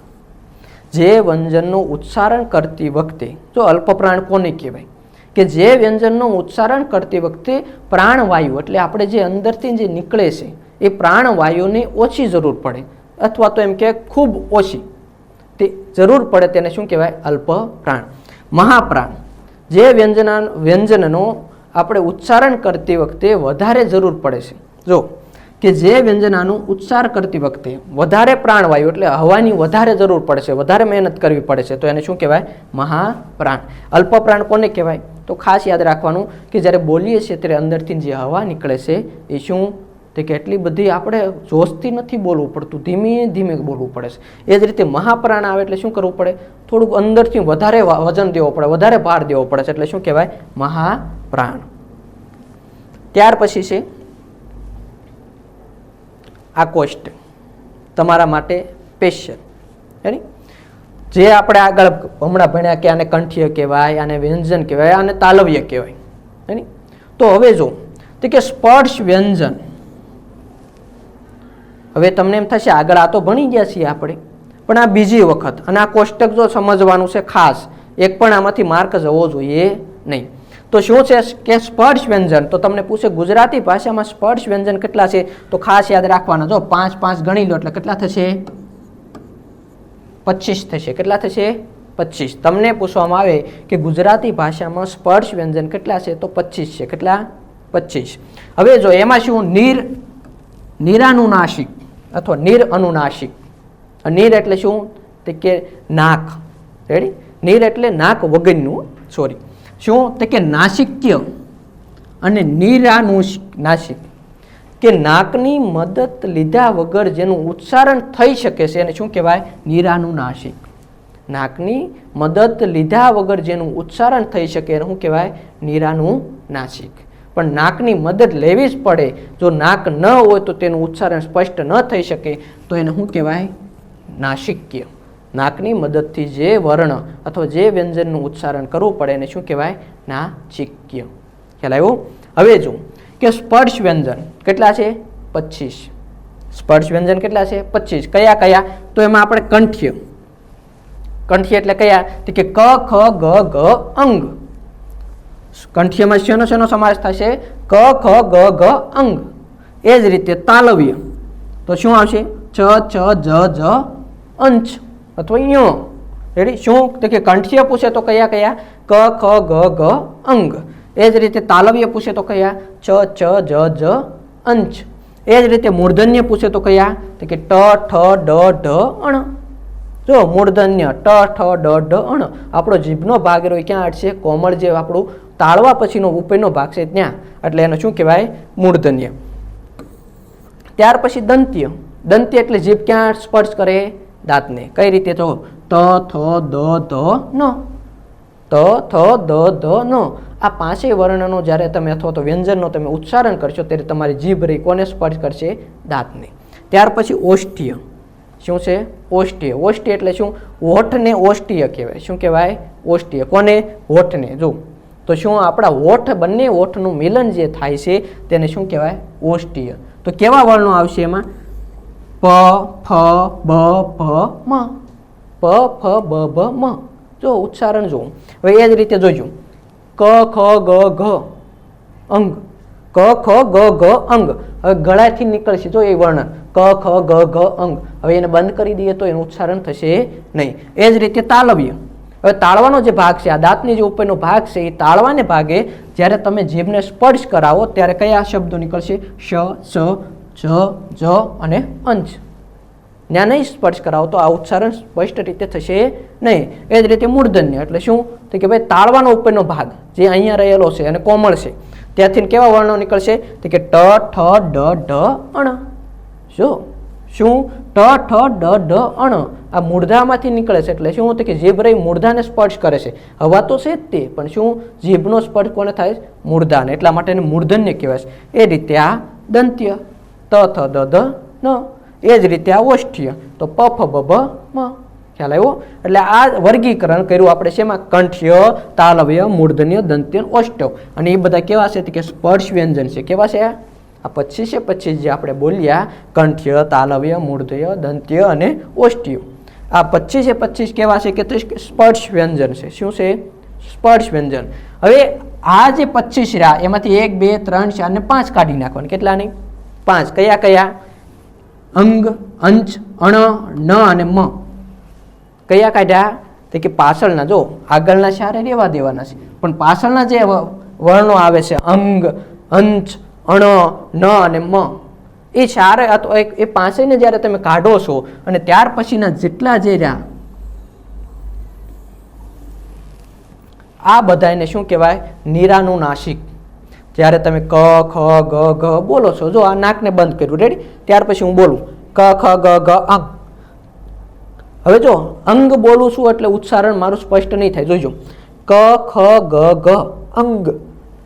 જે વ્યંજનનું ઉચ્ચારણ કરતી વખતે જો અલ્પપ્રાણ કોને કહેવાય કે જે વ્યંજનનું ઉચ્ચારણ કરતી વખતે પ્રાણવાયુ એટલે આપણે જે અંદરથી જે નીકળે છે એ પ્રાણવાયુની ઓછી જરૂર પડે અથવા તો એમ કે ખૂબ ઓછી તે જરૂર પડે તેને શું કહેવાય? અલ્પ પ્રાણ. મહાપ્રાણ જે વ્યંજનનો આપણે ઉચ્ચારણ કરતી વખતે વધારે જરૂર પડે છે. જો કે જે વ્યંજનાનું ઉચ્ચાર કરતી વખતે વધારે પ્રાણવાયુ એટલે હવાની વધારે જરૂર પડે છે, વધારે મહેનત કરવી પડે છે, તો એને શું કહેવાય? મહાપ્રાણ. અલ્પ પ્રાણ કોને કહેવાય? તો ખાસ યાદ રાખવાનું કે જ્યારે બોલીએ છીએ ત્યારે અંદરથી જે હવા નીકળે છે એ શું તે કે એટલી બધી આપણે જોશથી નથી બોલવું પડતું, ધીમે ધીમે બોલવું પડે છે. એ જ રીતે મહાપ્રાણ આવે એટલે શું કરવું પડે? થોડુંક અંદરથી વધારે વજન દેવો પડે, વધારે ભાર દેવો પડે છે, એટલે શું કહેવાય? મહાપ્રાણ. ત્યાર પછી છે આ કોષ્ટક તમારા માટે સ્પેશિયલ, જે આપણે આગળ હમણાં ભણ્યા કે આને કંઠ્ય કહેવાય, આને વ્યંજન કહેવાય, આને તાલવ્ય કહેવાય. તો હવે જો તો કે સ્પર્શ વ્યંજન. હવે તમને એમ થશે આગળ આ તો ભણી ગયા છીએ આપણે, પણ આ બીજી વખત, અને આ કોષ્ટક જો સમજવાનું છે ખાસ, એક પણ આમાંથી માર્ક જવો જોઈએ નહીં. તો શું છે કે સ્પર્શ વ્યંજન? તો તમને પૂછે ગુજરાતી ભાષામાં સ્પર્શ વ્યંજન કેટલા છે? તો ખાસ યાદ રાખવાના. જો 5 5 ગણી લો એટલે કેટલા થશે? 25 થશે. કેટલા થશે? 25. તમને પૂછવામાં આવે કે ગુજરાતી ભાષામાં સ્પર્શ વ્યંજન કેટલા છે? તો 25 છે. કેટલા? 25. હવે જો એમાં શું નિરાનુનાસિક અથવા નિર અનુનાસિક. નીર એટલે શું? તે કે નાક. રેડી? નીર એટલે નાક વગરનું, સોરી. શું? તે કે નાસિક્ય અને નિરાનુનાસિક કે નાકની મદદ લીધા વગર જેનું ઉચ્ચારણ થઈ શકે છે એને શું કહેવાય? નિરાનુનાસિક. નાકની મદદ લીધા વગર જેનું ઉચ્ચારણ થઈ શકે એને શું કહેવાય? નિરાનુનાસિક. પણ નાકની મદદ લેવી જ પડે. જો નાક ન હોય તો તેનું ઉચ્ચારણ સ્પષ્ટ ન થઈ શકે તો એને શું કહેવાય? નાસિક્ય. નાકની મદદથી જે વર્ણ અથવા જે વ્યંજનનું ઉચ્ચારણ કરવું પડે એને શું કહેવાય? નાસિક્ય. ખ્યાલ આવ્યો? હવે જો કે સ્પર્શ વ્યંજન કેટલા છે? 25. સ્પર્શ વ્યંજન કેટલા છે? 25. કયા કયા? તો એમાં આપણે કંઠ્ય. કંઠ્ય એટલે કયા? તો કે ક ખ ગ ઘ અંગ. કંઠ્યમાં શેનો શેનો સમાવેશ થશે? ક ખ ગ ઘ અંગ. એ જ રીતે તાલવ્ય તો શું આવશે? ચ ચ જ જ અંશ અથવા યો. રેડી? શું? તો કે કંઠ્ય પૂછે તો કયા કયા? ક ખ ગ ઘ અંગ. એ જ રીતે તાલવ્ય પૂછે તો કયા? ચ ચ જ જ અંશ. એ જ રીતે મૂર્ધન્ય પૂછે તો કયા? તો કે ટ ઠ ડ ઢ અણ. જો મૂર્ધન્ય ટ ઠ ડ ઢ અણ. આપણો જીભનો ભાગ રહ્યો ક્યાં અટશે? કોમળ જે આપણું તાળવા પછીનો ઉપરનો ભાગ છે ત્યાં, એટલે એને શું કહેવાય? મૂર્ધન્ય. ત્યાર પછી દંત્ય. દંત્ય એટલે જીભ ક્યાં સ્પર્શ કરે? દાંતને. કઈ રીતે? તો ત થ દ ધ ન. ત થ દ ધ ન. આ પાંચેય વર્ણનો જ્યારે તમે અથવા તો વ્યંજનનો તમે ઉચ્ચારણ કરશો ત્યારે તમારી જીભ રહી કોને સ્પર્શ કરશે? દાંતને. ત્યાર પછી ઓષ્ઠ્ય. શું છે? ઓષ્ઠ્ય. ઓષ્ઠ્ય એટલે શું? હોઠને ઓષ્ઠ્ય કહેવાય. શું કહેવાય? ઓષ્ઠ્ય. કોને? હોઠને. જો તો શું આપણા હોઠ, બંને હોઠનું મિલન જે થાય છે તેને શું કહેવાય? ઓષ્ઠ્ય. તો કેવા વર્ણો આવશે એમાં? પ ફ બ ભ મ. પ ફ બ ભ મ. જો ઉચ્ચારણ જો. હવે એ જ રીતે જોજો ક ખ ગ ઘ અંગ. ક ખ ગ ઘ અંગ. હવે ગળાથી નીકળશે જો એ વર્ણન ક ખ ગ ઘ અંગ. હવે એને બંધ કરી દઈએ તો એનું ઉચ્ચારણ થશે નહીં. એ જ રીતે તાલવ્ય. હવે તાળવાનો જે ભાગ છે, આ દાંતની જે ઉપરનો ભાગ છે, એ તાળવાને ભાગે જ્યારે તમે જીભને સ્પર્શ કરાવો ત્યારે કયા શબ્દો નીકળશે? શ સ જ જ અને અંશ. ત્યાં નહીં સ્પર્શ કરાવો તો આ ઉચ્ચારણ સ્પષ્ટ રીતે થશે નહીં. એ જ રીતે મૂર્ધન્ય એટલે શું? તો કે ભાઈ તાળવાનો ઉપરનો ભાગ જે અહીંયા રહેલો છે અને કોમળ છે ત્યાંથી કેવા વર્ણો નીકળશે? તો કે ટ ઠ ડ ઢ અણ. શું? ટ ઠ ડ ઢ અણ. આ મૂર્ધામાંથી નીકળે છે એટલે શું? તો કે જીભ રહી મૂર્ધાને સ્પર્શ કરે છે. હવા તો છે જ તે, પણ શું? જીભનો સ્પર્શ કોને થાય? મૂર્ધાને. એટલા માટે એને મૂર્ધન્ય કહેવાય છે. એ રીતે આ દંત્ય ત થ દ ધ ન. એ જ રીતે આ ઓષ્ઠ્ય તો પ ફ બ ભ મ. ખ્યાલ આવ્યો? એટલે આ વર્ગીકરણ કર્યું આપણે શેમાં? કંઠ્ય, તાલવ્ય, મૂર્ધન્ય, દંત્ય, ઓષ્ઠ્ય. અને એ બધા કેવા છે? કે સ્પર્શ વ્યંજન છે. કેવા છે? આ 25 જે આપણે બોલ્યા કંઠ્ય, તાલવ્ય, મૂર્ધન્ય, દંત્ય અને ઓષ્ઠ્ય. આ 25 કેવા છે? કે સ્પર્શ વ્યંજન છે. શું છે? સ્પર્શ વ્યંજન. હવે આ જે 25 રહ્યા એમાંથી 1 2 3 4 ને 5 કાઢી નાખવાના. કેટલા નહીં? 5. કયા કયા? અંગ, અંશ, અણ, ન અને મ. કયા કાઢ્યા? તો કે પાછળના. જો આગળના ચારે રહેવા દેવાના છે, પણ પાછળના જે વર્ણો આવે છે અંગ, અંશ, અણ, ન અને મ, એ ચારે અથવા એ પાંચેયને જ્યારે તમે કાઢો છો અને ત્યાર પછીના જેટલા જે રહ્યા આ બધાને શું કહેવાય? નિરાનુનાસિક. જ્યારે તમે ક ખ ગ ઘ બોલો છો, જો આ નાકને બંધ કર્યું, રેડી? ત્યાર પછી હું બોલું ક ખ ગ ઘ અંગ. હવે જો અંગ બોલું છું એટલે ઉચ્ચારણ મારું સ્પષ્ટ નહીં થાય. જોઈજો, ક ખ ગ ઘ અંગ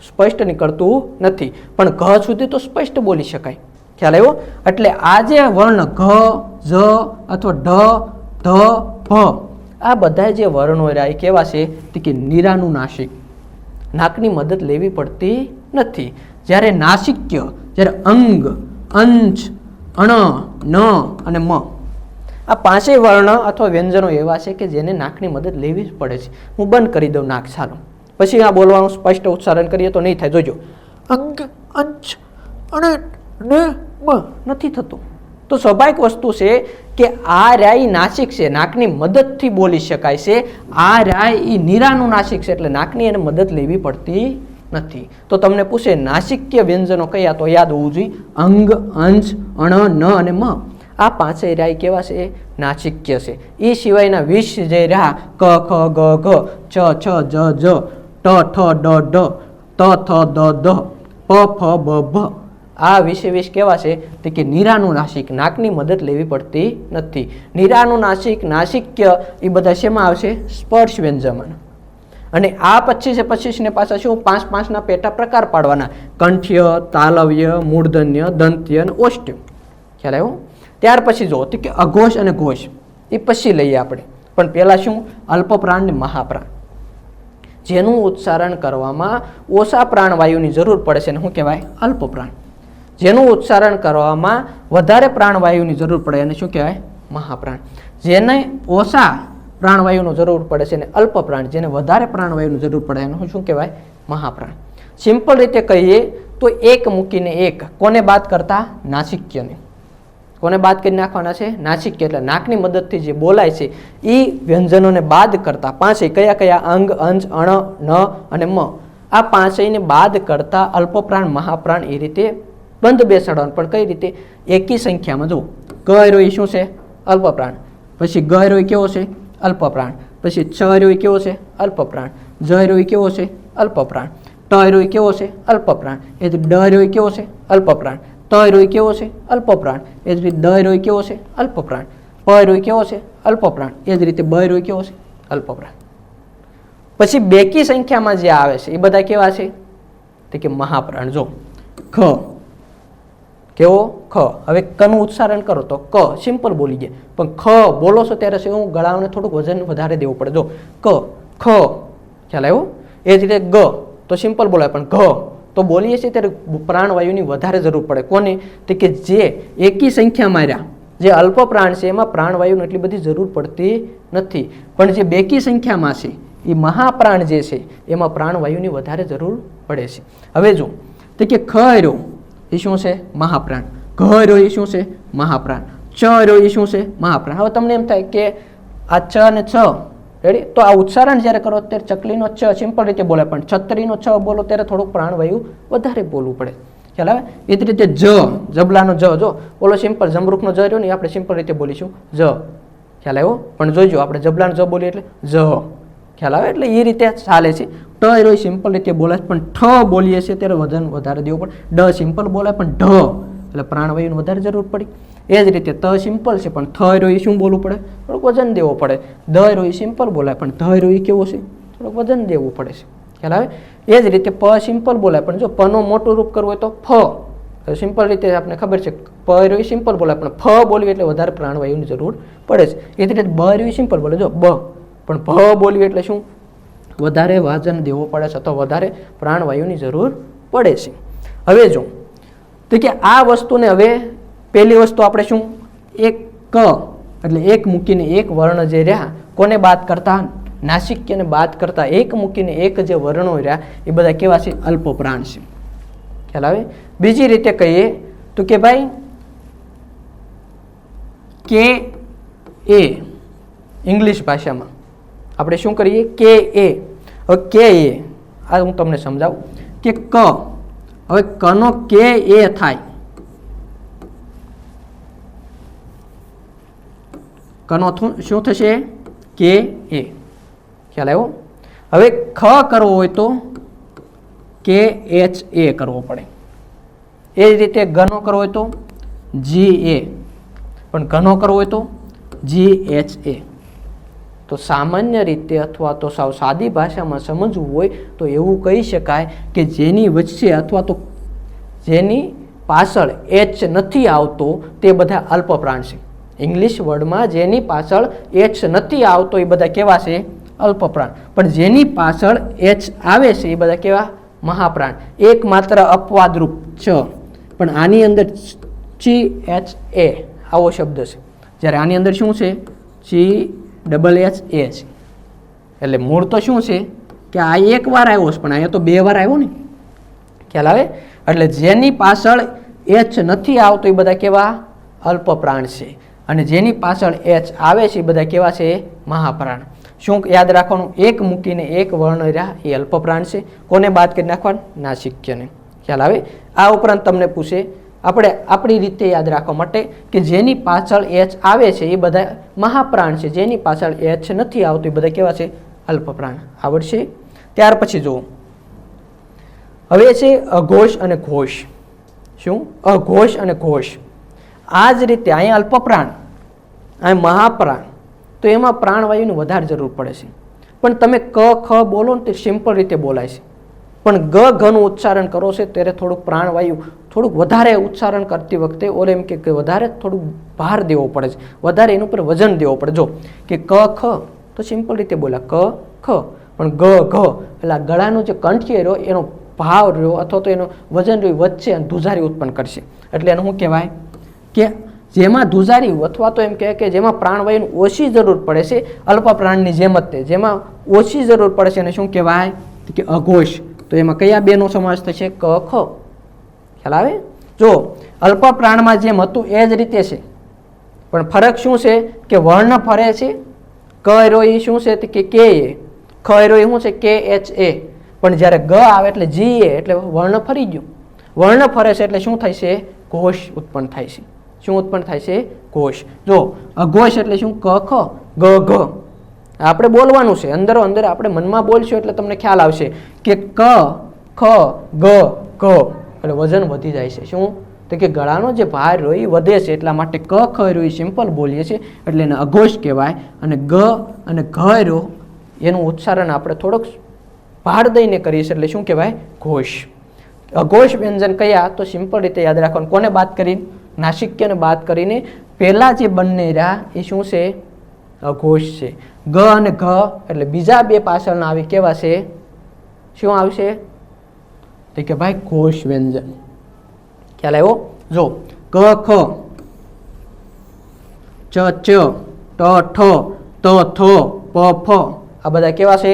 સ્પષ્ટ નીકળતું નથી, પણ ઘ સુધી તો સ્પષ્ટ બોલી શકાય. ખ્યાલ આવ્યો? એટલે આ જે વર્ણ ઘ, જ અથવા ઢ, ધ, ભ, આ બધા જે વર્ણો રહ્યા એ કેવા છે? તો કે નિરાનુનાસિક. નાકની મદદ લેવી પડતી નથી. જ્યારે નાસિક્ય, જ્યારે અંગ, અંશ, અણ, ન અને મ, આ પાંચેય વર્ણ અથવા વ્યંજનો એવા છે કે જેને નાકની મદદ લેવી જ પડે છે. હું બંધ કરી દઉં નાક, ચાલો. પછી આ બોલવાનું સ્પષ્ટ ઉચ્ચારણ કરીએ તો નહીં થાય. જોજો, અંગ, અંશ, અણ, ન, મ નથી થતું. તો સ્વાભાવિક વસ્તુ છે કે આ રાય નાસિક છે, નાકની મદદથી બોલી શકાય છે. આ રાય એ નિરાનુનાસિક છે, એટલે નાકની એને મદદ લેવી પડતી નથી. તો તમને પૂછે નાસિક્ય વ્યંજનો કયા, તો યાદ હોવું જોઈએ અંગ, અંશ, અણ, ન અને મ. આ પાંચેય રાય કેવા છે? નાસિક્ય છે. એ સિવાયના 20 જે રહ્યા ક ખ ગ ઘ, ચ છ જ જ, ટ ઠ ડ ઢ, ત થ દ ધ, પ ફ બ ભ, આ 20 કેવા છે? તો કે નિરાનુનાસિક. નાકની મદદ લેવી પડતી નથી. નિરાનુનાસિક, નાસિક્ય એ બધા શેમાં આવશે? સ્પર્શ વ્યંજનમાં. અને આ 25 ને પાછા શું 5 ના પેટા પ્રકાર પાડવાના: કંઠ્ય, તાલવ્ય, મૂર્ધન્ય, દંત્ય અને ઓષ્ઠ્ય. ખ્યાલ આવ્યો? ત્યાર પછી જો તો કે અઘોષ અને ઘોષ એ પછી લઈએ આપણે, પણ પહેલા શું? અલ્પપ્રાણ ને મહાપ્રાણ. જેનું ઉચ્ચારણ કરવામાં ઓછા પ્રાણવાયુની જરૂર પડે છે ને શું કહેવાય? અલ્પપ્રાણ. જેનું ઉચ્ચારણ કરવામાં વધારે પ્રાણવાયુની જરૂર પડે એને શું કહેવાય? મહાપ્રાણ. જેને ઓછા પ્રાણવાયુની જરૂર પડે છે ને અલ્પપ્રાણ. જેને વધારે પ્રાણવાયુની જરૂર પડે એને શું કહેવાય? મહાપ્રાણ. સિમ્પલ રીતે કહીએ તો એક મૂકીને એક. કોને બાદ કરતા? નાસિક્યને. કોને બાદ કરી નાખવાના છે? નાસિક્ય. એટલે નાકની મદદથી જે બોલાય છે એ વ્યંજનોને બાદ કરતા પાંચેય કયા કયા? અંગ, અંશ, અણ, ન અને મ. આ પાંચેયને બાદ કરતા અલ્પપ્રાણ, મહાપ્રાણ એ રીતે બંધ બેસાડવાનું. પણ કઈ રીતે? એકી સંખ્યામાં. જો ક રહ્યો એ શું છે? અલ્પપ્રાણ. પછી ગ રહ્યો કેવો છે? અલ્પપ્રાણ. પછી ચ રહ્યો કેવો છે? અલ્પપ્રાણ. જ રહ્યો કેવો છે? અલ્પપ્રાણ. ટ રહ્યો કેવો છે? અલ્પપ્રાણ. એ ડ રહ્યો કેવો છે? અલ્પપ્રાણ. ત રહ્યો કેવો છે? અલ્પપ્રાણ. એ જ રીતે દ રહ્યો કેવો છે? અલ્પપ્રાણ. પ રહ્યો કેવો છે? અલ્પપ્રાણ. એ જ રીતે બ રહ્યો કેવો છે? અલ્પપ્રાણ. પછી બેકી સંખ્યામાં જે આવે છે એ બધા કેવા છે? તો કે મહાપ્રાણ. જો ખ કેવો? ખ. હવે કનું ઉચ્ચારણ કરો તો ક સિમ્પલ બોલી ગયા, પણ ખ બોલો છો ત્યારે શું ગળાને થોડુંક વજન વધારે દેવું પડે. જો ક, ખ, ખ્યાલ આવ્યો? એ જ રીતે ગ તો સિમ્પલ બોલાય, પણ ઘ તો બોલીએ છીએ ત્યારે પ્રાણવાયુની વધારે જરૂર પડે. કોને? તો કે જે એકી સંખ્યામાં રહ્યા જે અલ્પ પ્રાણ છે એમાં પ્રાણવાયુની એટલી બધી જરૂર પડતી નથી, પણ જે બેકી સંખ્યામાં છે એ મહાપ્રાણ જે છે એમાં પ્રાણવાયુની વધારે જરૂર પડે છે. હવે જો તો કે ખ રહ્યો એ શું છે? મહાપ્રાણ. ઘ રહ્યો એ શું છે? મહાપ્રાણ. ચ રહ્યો એ શું છે? મહાપ્રાણ. હવે તમને એમ થાય કે આ ચ અને છ રેડી, તો આ ઉચ્ચારણ જ્યારે કરો ત્યારે ચકલીનો ચ સિમ્પલ રીતે બોલે, પણ છત્રીનો છ બોલો ત્યારે થોડુંક પ્રાણવાયુ વધારે બોલવું પડે. ખ્યાલ આવે? એ જ રીતે જ, જબલાનો જ, જો બોલો સિમ્પલ, જમરૂખનો જ રહ્યો ને આપણે સિમ્પલ રીતે બોલીશું જ. ખ્યાલ આવ્યો? પણ જોઈજો આપણે જબલાનો જ બોલીએ એટલે જ. ખ્યાલ આવે? એટલે એ રીતે ચાલે છે. ટ રહ્યો સિમ્પલ રીતે બોલાય, પણ ઠ બોલીએ છીએ ત્યારે વજન વધારે દેવું પડે. ડ સિમ્પલ બોલાય પણ ઢ એટલે પ્રાણવાયુની વધારે જરૂર પડી. એ જ રીતે ત સિમ્પલ છે પણ થ રહ્યો શું બોલવું પડે? થોડુંક વજન દેવું પડે. દ રહ્યો સિમ્પલ બોલાય પણ ધ રહ્યો કેવો છે? થોડુંક વજન દેવું પડે છે. ખ્યાલ આવે? એ જ રીતે પ સિમ્પલ બોલાય, પણ જો પનું મોટું રૂપ કરવું હોય તો ફ સિમ્પલ રીતે આપણે ખબર છે. પ રહ્યો સિમ્પલ બોલાય પણ ફ બોલવી એટલે વધારે પ્રાણવાયુની જરૂર પડે છે. એ જ રીતે બ રહ્યો સિમ્પલ બોલે, જો બ, પણ ભ બોલવી એટલે શું? વધારે વજન દેવો પડે છે અથવા વધારે પ્રાણવાયુની જરૂર પડે છે. હવે જો તો કે આ વસ્તુને હવે પહેલી વસ્તુ આપણે શું? એક ક એટલે એક મૂકીને એક વર્ણ જે રહ્યા કોને બાદ કરતા? નાસિક્યને બાદ કરતા એક મૂકીને એક જે વર્ણો રહ્યા એ બધા કેવા છે? અલ્પપ્રાણ છે. ખ્યાલ આવે? બીજી રીતે કહીએ તો કે ભાઈ કે એ ઇંગ્લિશ ભાષામાં આપણે શું કરીએ? કે એ. હવે કે એ આ હું તમને સમજાવું કે ક, હવે કનો કે એ થાય, કનો શું થશે? કે એ. ખ્યાલ આવ્યો? હવે ખ કરવો હોય તો કે એચ એ કરવો પડે. એ જ રીતે ગનો કરવો હોય તો જી એ, પણ ઘનો કરવો હોય તો જી એચ એ. તો સામાન્ય રીતે અથવા તો સાવ સાદી ભાષામાં સમજવું હોય તો એવું કહી શકાય કે જેની વચ્ચે અથવા તો જેની પાછળ એચ નથી આવતો તે બધા અલ્પપ્રાણ છે. ઇંગ્લિશ વર્ડમાં જેની પાછળ એચ નથી આવતો એ બધા કેવા છે? અલ્પપ્રાણ. પણ જેની પાછળ એચ આવે છે એ બધા કેવા? મહાપ્રાણ. એકમાત્ર અપવાદરૂપ ચ, પણ આની અંદર ચી એચ એ આવો શબ્દ છે, જ્યારે આની અંદર શું છે? ચી ડબલ એચ એ છે. એટલે મૂળ તો શું છે કે આ એક વાર આવ્યો છે, પણ અહીંયા તો 2 વાર આવ્યો ને. ખ્યાલ આવે? એટલે જેની પાછળ એચ નથી આવતો એ બધા કેવા? અલ્પપ્રાણ છે. અને જેની પાછળ એચ આવે છે એ બધા કેવા છે? મહાપ્રાણ. શું યાદ રાખવાનું? એક મૂકીને એક વર્ણ રહ્યા એ અલ્પપ્રાણ છે. કોને બાદ કરી નાખવાનું? નાસિક્યને. ખ્યાલ આવે? આ ઉપરાંત તમને પૂછે આપણે આપણી રીતે યાદ રાખવા માટે કે જેની પાછળ એચ આવે છે એ બધા મહાપ્રાણ છે, જેની પાછળ એચ નથી આવતું એ બધા કેવા છે? અલ્પપ્રાણ. આવડશે? ત્યાર પછી જુઓ, હવે છે અઘોષ અને ઘોષ. શું? અઘોષ અને ઘોષ. આ જ રીતે અહીંયા અલ્પપ્રાણ, અહીંયા મહાપ્રાણ, તો એમાં પ્રાણવાયુની વધારે જરૂર પડે છે. પણ તમે ક ખ બોલો ને તે સિમ્પલ રીતે બોલાય છે, પણ ગ ઘનું ઉચ્ચારણ કરો છો ત્યારે થોડુંક પ્રાણવાયુ થોડુંક વધારે ઉચ્ચારણ કરતી વખતે ઓલે એમ કે વધારે થોડુંક ભાર દેવો પડે છે, વધારે એનું પર વજન દેવો પડે. જો કે ક ખ તો સિમ્પલ રીતે બોલ્યા ક ખ, પણ ગ ઘ એટલે ગળાનો જે કંઠી રહ્યો એનો ભાવ રહ્યો અથવા તો એનો વજન રહ્યો વચ્ચે ધુજારી ઉત્પન્ન કરશે. એટલે એનું શું કહેવાય કે જેમાં ધુજારી અથવા તો એમ કહે કે જેમાં પ્રાણવાયુની ઓછી જરૂર પડે છે, અલ્પ પ્રાણની જેમ જ તે જેમાં ઓછી જરૂર પડે છે એને શું કહેવાય કે અઘોષ. તો એમાં કયા બેનો સમાવેશ થશે? ક ખ. ખ્યાલ આવે? જો અલ્પ પ્રાણમાં જેમ હતું એ જ રીતે છે, પણ ફરક શું છે કે વર્ણ ફરે છે. ક રો એ શું છે કે કે એ, ખ રો એ શું છે કે એચ એ, પણ જ્યારે ગ આવે એટલે જી એ એટલે વર્ણ ફરી ગયું. વર્ણ ફરે છે એટલે શું થાય છે? ઘોષ ઉત્પન્ન થાય છે. શું ઉત્પન્ન થાય છે? ઘોષ. જો અઘોષ એટલે શું? ક ખ ગ ઘ. આપણે બોલવાનું છે, અંદરો અંદર આપણે મનમાં બોલશું એટલે તમને ખ્યાલ આવશે કે ક ખ ગ ઘ એટલે વજન વધી જાય છે. શું? તો કે ગળાનો જે ભાર રહ્યો એ વધે છે, એટલા માટે ક ખ રહ્યો એ સિમ્પલ બોલીએ છીએ એટલે એને અઘોષ કહેવાય. અને ગ અને ઘ રહ્યો એનું ઉચ્ચારણ આપણે થોડોક ભાર દઈને કરીએ છીએ એટલે શું કહેવાય? ઘોષ. અઘોષ વ્યંજન કયા? તો સિમ્પલ રીતે યાદ રાખવાનું. કોને બાદ કરીને? નાસિક્યને બાદ કરીને પહેલા જે બંને રહ્યા એ શું છે? અઘોષ છે. ગ અને ઘ એટલે બીજા બે પાછળના આવી કેવા છે? શું આવશે? તો કે ભાઈ ઘોષ વ્યંજન. ખ્યાલ આવ્યો? જો ક ખ ચ ચ ટ ઠ ત થ પ ફ આ બધા કેવા છે?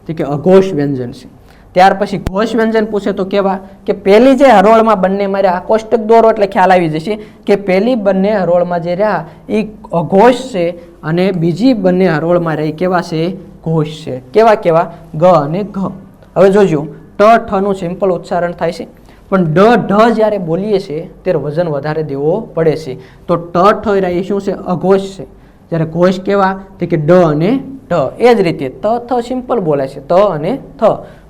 તો કે અઘોષ વ્યંજન છે. ત્યાર પછી ઘોષ વ્યંજન પૂછે તો કેવા? કે પહેલી જે હરોળમાં બંને માર્યા, કોષ્ટક દોરો એટલે ખ્યાલ આવી જશે કે પહેલી બંને હરોળમાં જે રહ્યા એ અઘોષ છે અને બીજી બંને હરોળમાં રહી કેવા છે? ઘોષ છે. કેવા કેવા? ગ અને ઘ. હવે જોજો ટ ઠ નું સિમ્પલ ઉચ્ચારણ થાય છે, પણ ડ ઢ જ્યારે બોલીએ છીએ ત્યારે વજન વધારે દેવો પડે છે. તો ટ ઠ રહ્યા એ શું છે? અઘોષ છે. જ્યારે ઘોષ કેવા? તો કે ડ અને ઢ. એ જ રીતે ત થ સિમ્પલ બોલાય છે, ત અને થ.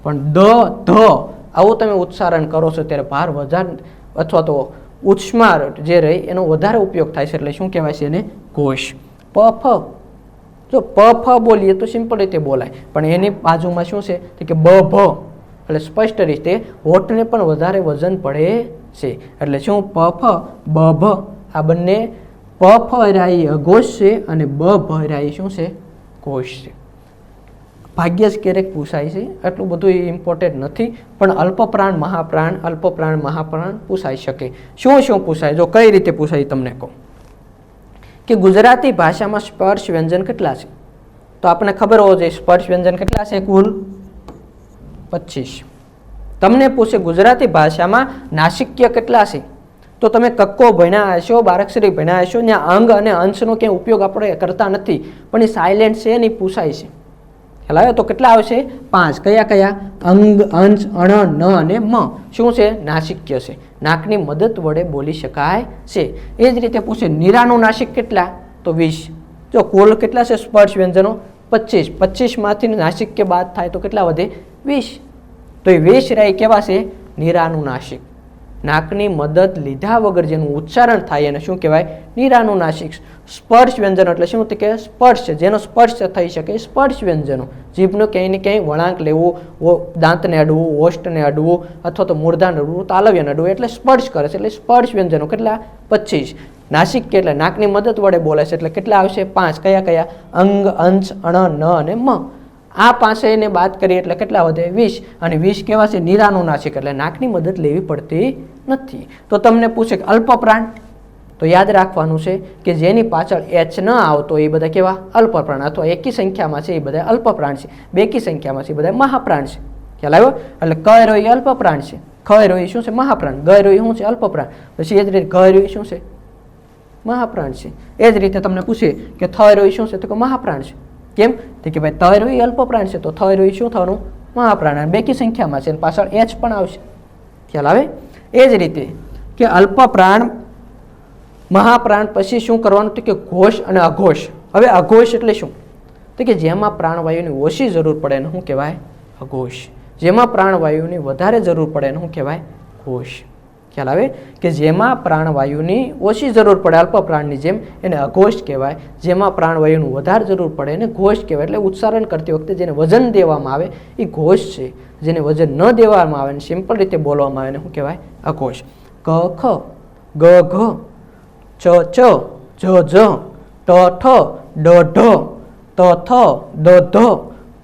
પણ દ ધ આવું તમે ઉચ્ચારણ કરો છો ત્યારે ભાર વધારે અથવા તો ઉચ્માર જે રહી એનો વધારે ઉપયોગ થાય છે એટલે શું કહેવાય છે? એને ઘોષ. પ ફ જો પ ફ બોલીએ તો સિમ્પલ રીતે બોલાય, પણ એની બાજુમાં શું છે તો કે બ ભ એટલે સ્પષ્ટ રીતે હોઠને પણ વધારે વજન પડે છે. એટલે શું? પ ફ બ ભ આ બંને પ ફ રહ્યા અઘોષ છે અને બ ભ રહ્યા શું છે? ઘોષ છે. ભાગ્ય જ ક્યારેક પૂછાય છે, એટલું બધું ઇમ્પોર્ટન્ટ નથી, પણ અલ્પપ્રાણ મહાપ્રાણ પૂછાઈ શકે. શું શું પૂછાય? જો કઈ રીતે પૂછાય તમને કહું કે ગુજરાતી ભાષામાં સ્પર્શ વ્યંજન કેટલા છે? તો આપણને ખબર હોવો જોઈએ સ્પર્શ વ્યંજન કેટલા છે કુલ 25. તમને પૂછે ગુજરાતી ભાષામાં નાસિક્ય કેટલા છે તો તમે કક્કો ભણ્યા હશો, બારાક્ષરી ભણ્યા હશો, ત્યાં અંગ અને અંશનો ક્યાંય ઉપયોગ આપણે કરતા નથી, પણ એ સાયલેન્ટ છે ને પૂછાય છે. ખ્યાલ આવ્યો? તો કેટલા આવશે? 5. કયા કયા? અંગ, અંશ, અણ, ન અને મ. શું છે? નાસિક્ય છે, નાકની મદદ વડે બોલી શકાય છે. એ જ રીતે પૂછે નીરાનું નાસિક કેટલા તો 20. જો કુલ કેટલા છે સ્પર્શ વ્યંજનો? 25. 25 માંથી નાસિક્ય બાદ થાય તો કેટલા વધે? 20. તો એ 20 રહ્યા કેવા છે? નીરાનું નાસિક. નાકની મદદ લીધા વગર જેનું ઉચ્ચારણ થાય એને શું કહેવાય? નીરાનું નાસિક. સ્પર્શ વ્યંજનો એટલે શું કે સ્પર્શ, જેનો સ્પર્શ થઈ શકે સ્પર્શ વ્યંજનો. જીભનો ક્યાંય ને ક્યાંય વળાંક લેવું, દાંતને અડવું, ઓષ્ઠને અડવું અથવા તો મૂર્ધાને અડવું, તાલવ્યને અડવું એટલે સ્પર્શ કરે છે. એટલે સ્પર્શ વ્યંજનો કેટલા? 25. નાસિક કેટલા? નાકની મદદ વડે બોલે છે એટલે કેટલા આવશે? 5. કયા કયા? અંગ, અંશ, અણ, ન અને મ. આ 5 ને બાદ કરીએ એટલે કેટલા વધે? 20. અને 20 કેવા છે? નીરાનું નાસિક એટલે નાકની મદદ લેવી પડતી નથી. તો તમને પૂછે કે અલ્પ પ્રાણ, તો યાદ રાખવાનું છે કે જેની પાછળ એચ ન આવતો એ બધા કેવા? અલ્પ પ્રાણ, અથવા એકી સંખ્યામાં છે એ બધા અલ્પ પ્રાણ છે, બેકી સંખ્યામાં છે એ બધા મહાપ્રાણ છે. ખ્યાલ આવ્યો? એટલે ક રો એ અલ્પ પ્રાણ છે, ખ રો એ શું છે? મહાપ્રાણ, ગ રો એ શું છે? અલ્પ પ્રાણ. પછી એ જ રીતે ઘ રો એ શું છે? મહાપ્રાણ છે. એ જ રીતે તમને પૂછે કે થ રો એ શું છે? તો કે મહાપ્રાણ છે. કેમ? તો કે ભાઈ ત રો એ અલ્પ પ્રાણ છે તો થ રો એ શું થવાનું? મહાપ્રાણ. અને બેકી સંખ્યામાં છે પાછળ એચ પણ આવશે. ખ્યાલ આવે? એ જ રીતે કે અલ્પ પ્રાણ, મહાપ્રાણ, પછી શું કરવાનું? તો કે ઘોષ અને અઘોષ. હવે અઘોષ એટલે શું? તો કે જેમાં પ્રાણવાયુની ઓછી જરૂર પડે એને શું કહેવાય? અઘોષ. જેમાં પ્રાણવાયુની વધારે જરૂર પડે એને શું કહેવાય? ઘોષ. ખ્યાલ આવે? કે જેમાં પ્રાણવાયુની ઓછી જરૂર પડે અલ્પ પ્રાણની જેમ એને અઘોષ કહેવાય, જેમાં પ્રાણવાયુની વધારે જરૂર પડે એને ઘોષ કહેવાય. એટલે ઉચ્ચારણ કરતી વખતે જેને વજન દેવામાં આવે એ ઘોષ છે, જેને વજન ન દેવામાં આવે ને સિમ્પલ રીતે બોલવામાં આવે એને શું કહેવાય? અઘોષ. ક ખ, ગ ઘ, ચ ચ, જ જ, ટ ઠ, ડ ઢ, ત થ, દ ધ,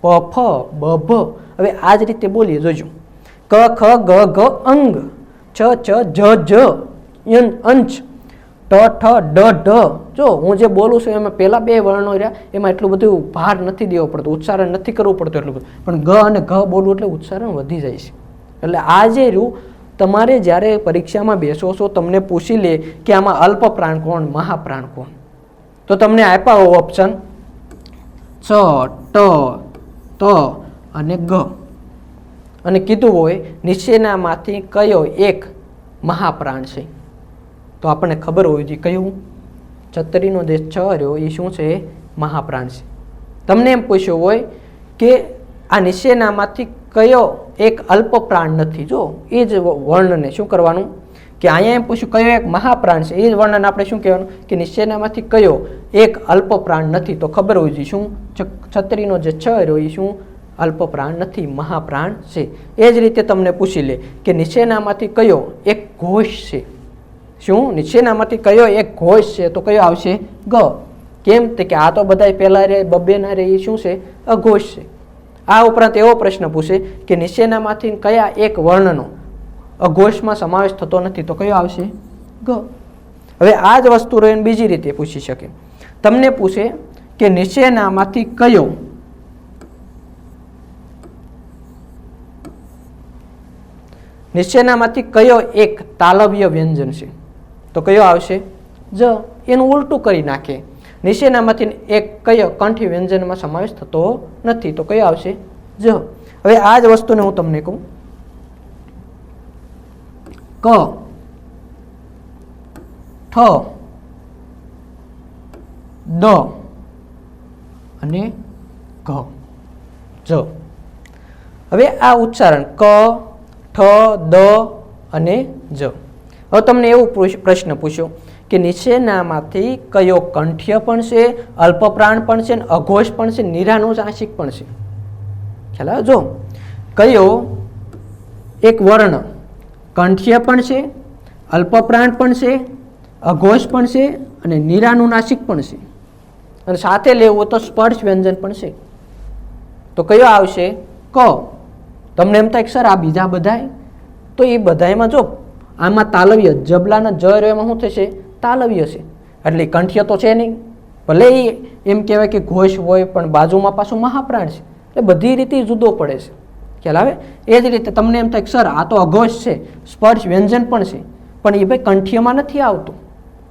પ ફ, બ ભ. હવે આ જ રીતે બોલીએ જોજો. ક ખ ગ ઘ અંગ, ચ ચ જ જ અંશ, ટ ઠ ડ ઢ. જો હું જે બોલું છું એમાં પહેલા 2 વર્ણો રહ્યા એમાં એટલું બધું ભાર નથી દેવો પડતો, ઉચ્ચારણ નથી કરવું પડતું એટલું બધું, પણ ગ અને ઘ બોલવું એટલે ઉચ્ચારણ વધી જાય છે. એટલે આ જે રહ્યું તમારે જ્યારે પરીક્ષામાં બેસો છો તમને પૂછી લે કે આમાં અલ્પ પ્રાણ કોણ, મહાપ્રાણ કોણ, તો તમને આપ્યા હોય ઓપ્શન ચ, ટ, ત અને ગ, અને કીધું હોય નીચેનામાંથી કયો એક મહાપ્રાણ છે, તો આપણને ખબર હોવી જોઈએ કયું? છત્રીનો જે છ રહ્યો એ શું છે? મહાપ્રાણ છે. તમને એમ પૂછ્યું હોય કે આ નીચેનામાંથી કયો એક અલ્પ પ્રાણ નથી, જો એ જ વર્ણને શું કરવાનું કે અહીંયા એમ પૂછ્યું કયો એક મહાપ્રાણ છે, એ જ વર્ણન આપણે શું કહેવાનું કે નીચેનામાંથી કયો એક અલ્પ પ્રાણ નથી, તો ખબર હોવી જોઈએ શું? છત્રીનો જે છ રહ્યો એ શું? અલ્પ પ્રાણ નથી, મહાપ્રાણ છે. એ જ રીતે તમને પૂછી લે કે નીચેનામાંથી કયો એક ઘોષ છે. શું? નીચેનામાંથી કયો એક ઘોષ છે, તો કયો આવશે? ગ. કેમ? તો કે આ તો બધા પહેલા રે બબ્બેના રે એ શું છે? અઘોષ છે. આ ઉપરાંત એવો પ્રશ્ન પૂછે કે નીચેનામાંથી કયા એક વર્ણનો અઘોષમાં સમાવેશ થતો નથી, તો કયો આવશે? ગ. હવે આ જ વસ્તુ રહીને બીજી રીતે પૂછી શકે. તમને પૂછે કે નીચેનામાંથી કયો એક તાલવ્ય વ્યંજન છે, તો કયો આવશે? જ. એનું ઉલટું કરી નાખે. નીચેનામાંથી એક કયો કંઠી વ્યંજનમાં સમાવેશ થતો નથી, તો કયો આવશે? જ. હવે આ જ વસ્તુને હું તમને કહું. ક, ઠ, દ અને ઘ, જ. હવે આ ઉચ્ચારણ ક, ઠ, દ અને જ. હવે તમને એવું પ્રશ્ન પૂછ્યો કે નીચેનામાંથી કયો કંઠ્ય પણ છે, અલ્પ પ્રાણ પણ છે, અઘોષ પણ છે, નિરાનુનાસિક પણ છે. ખ્યાલ આવે? જો કયો એક વર્ણ કંઠ્ય પણ છે, અલ્પ પ્રાણ પણ છે, અઘોષ પણ છે અને નિરાનુનાસિક પણ છે, અને સાથે લેવું તો સ્પર્શ વ્યંજન પણ છે, તો કયો આવશે? ક. તમને એમ થાય કે સર આ બીજા બધાય, તો એ બધામાં જો આમાં તાલવ્ય જબલાના જ રહ્યો એમાં શું થશે? તાલવ્ય છે, એટલે કંઠ્ય તો છે નહીં, ભલે એ એમ કહેવાય કે ઘોષ હોય પણ બાજુમાં પાછું મહાપ્રાણ છે, એટલે બધી રીતે જુદો પડે છે. ખ્યાલ આવે? એ જ રીતે તમને એમ થાય કે સર આ તો અઘોષ છે, સ્પર્શ વ્યંજન પણ છે, પણ એ ભાઈ કંઠ્યમાં નથી આવતું.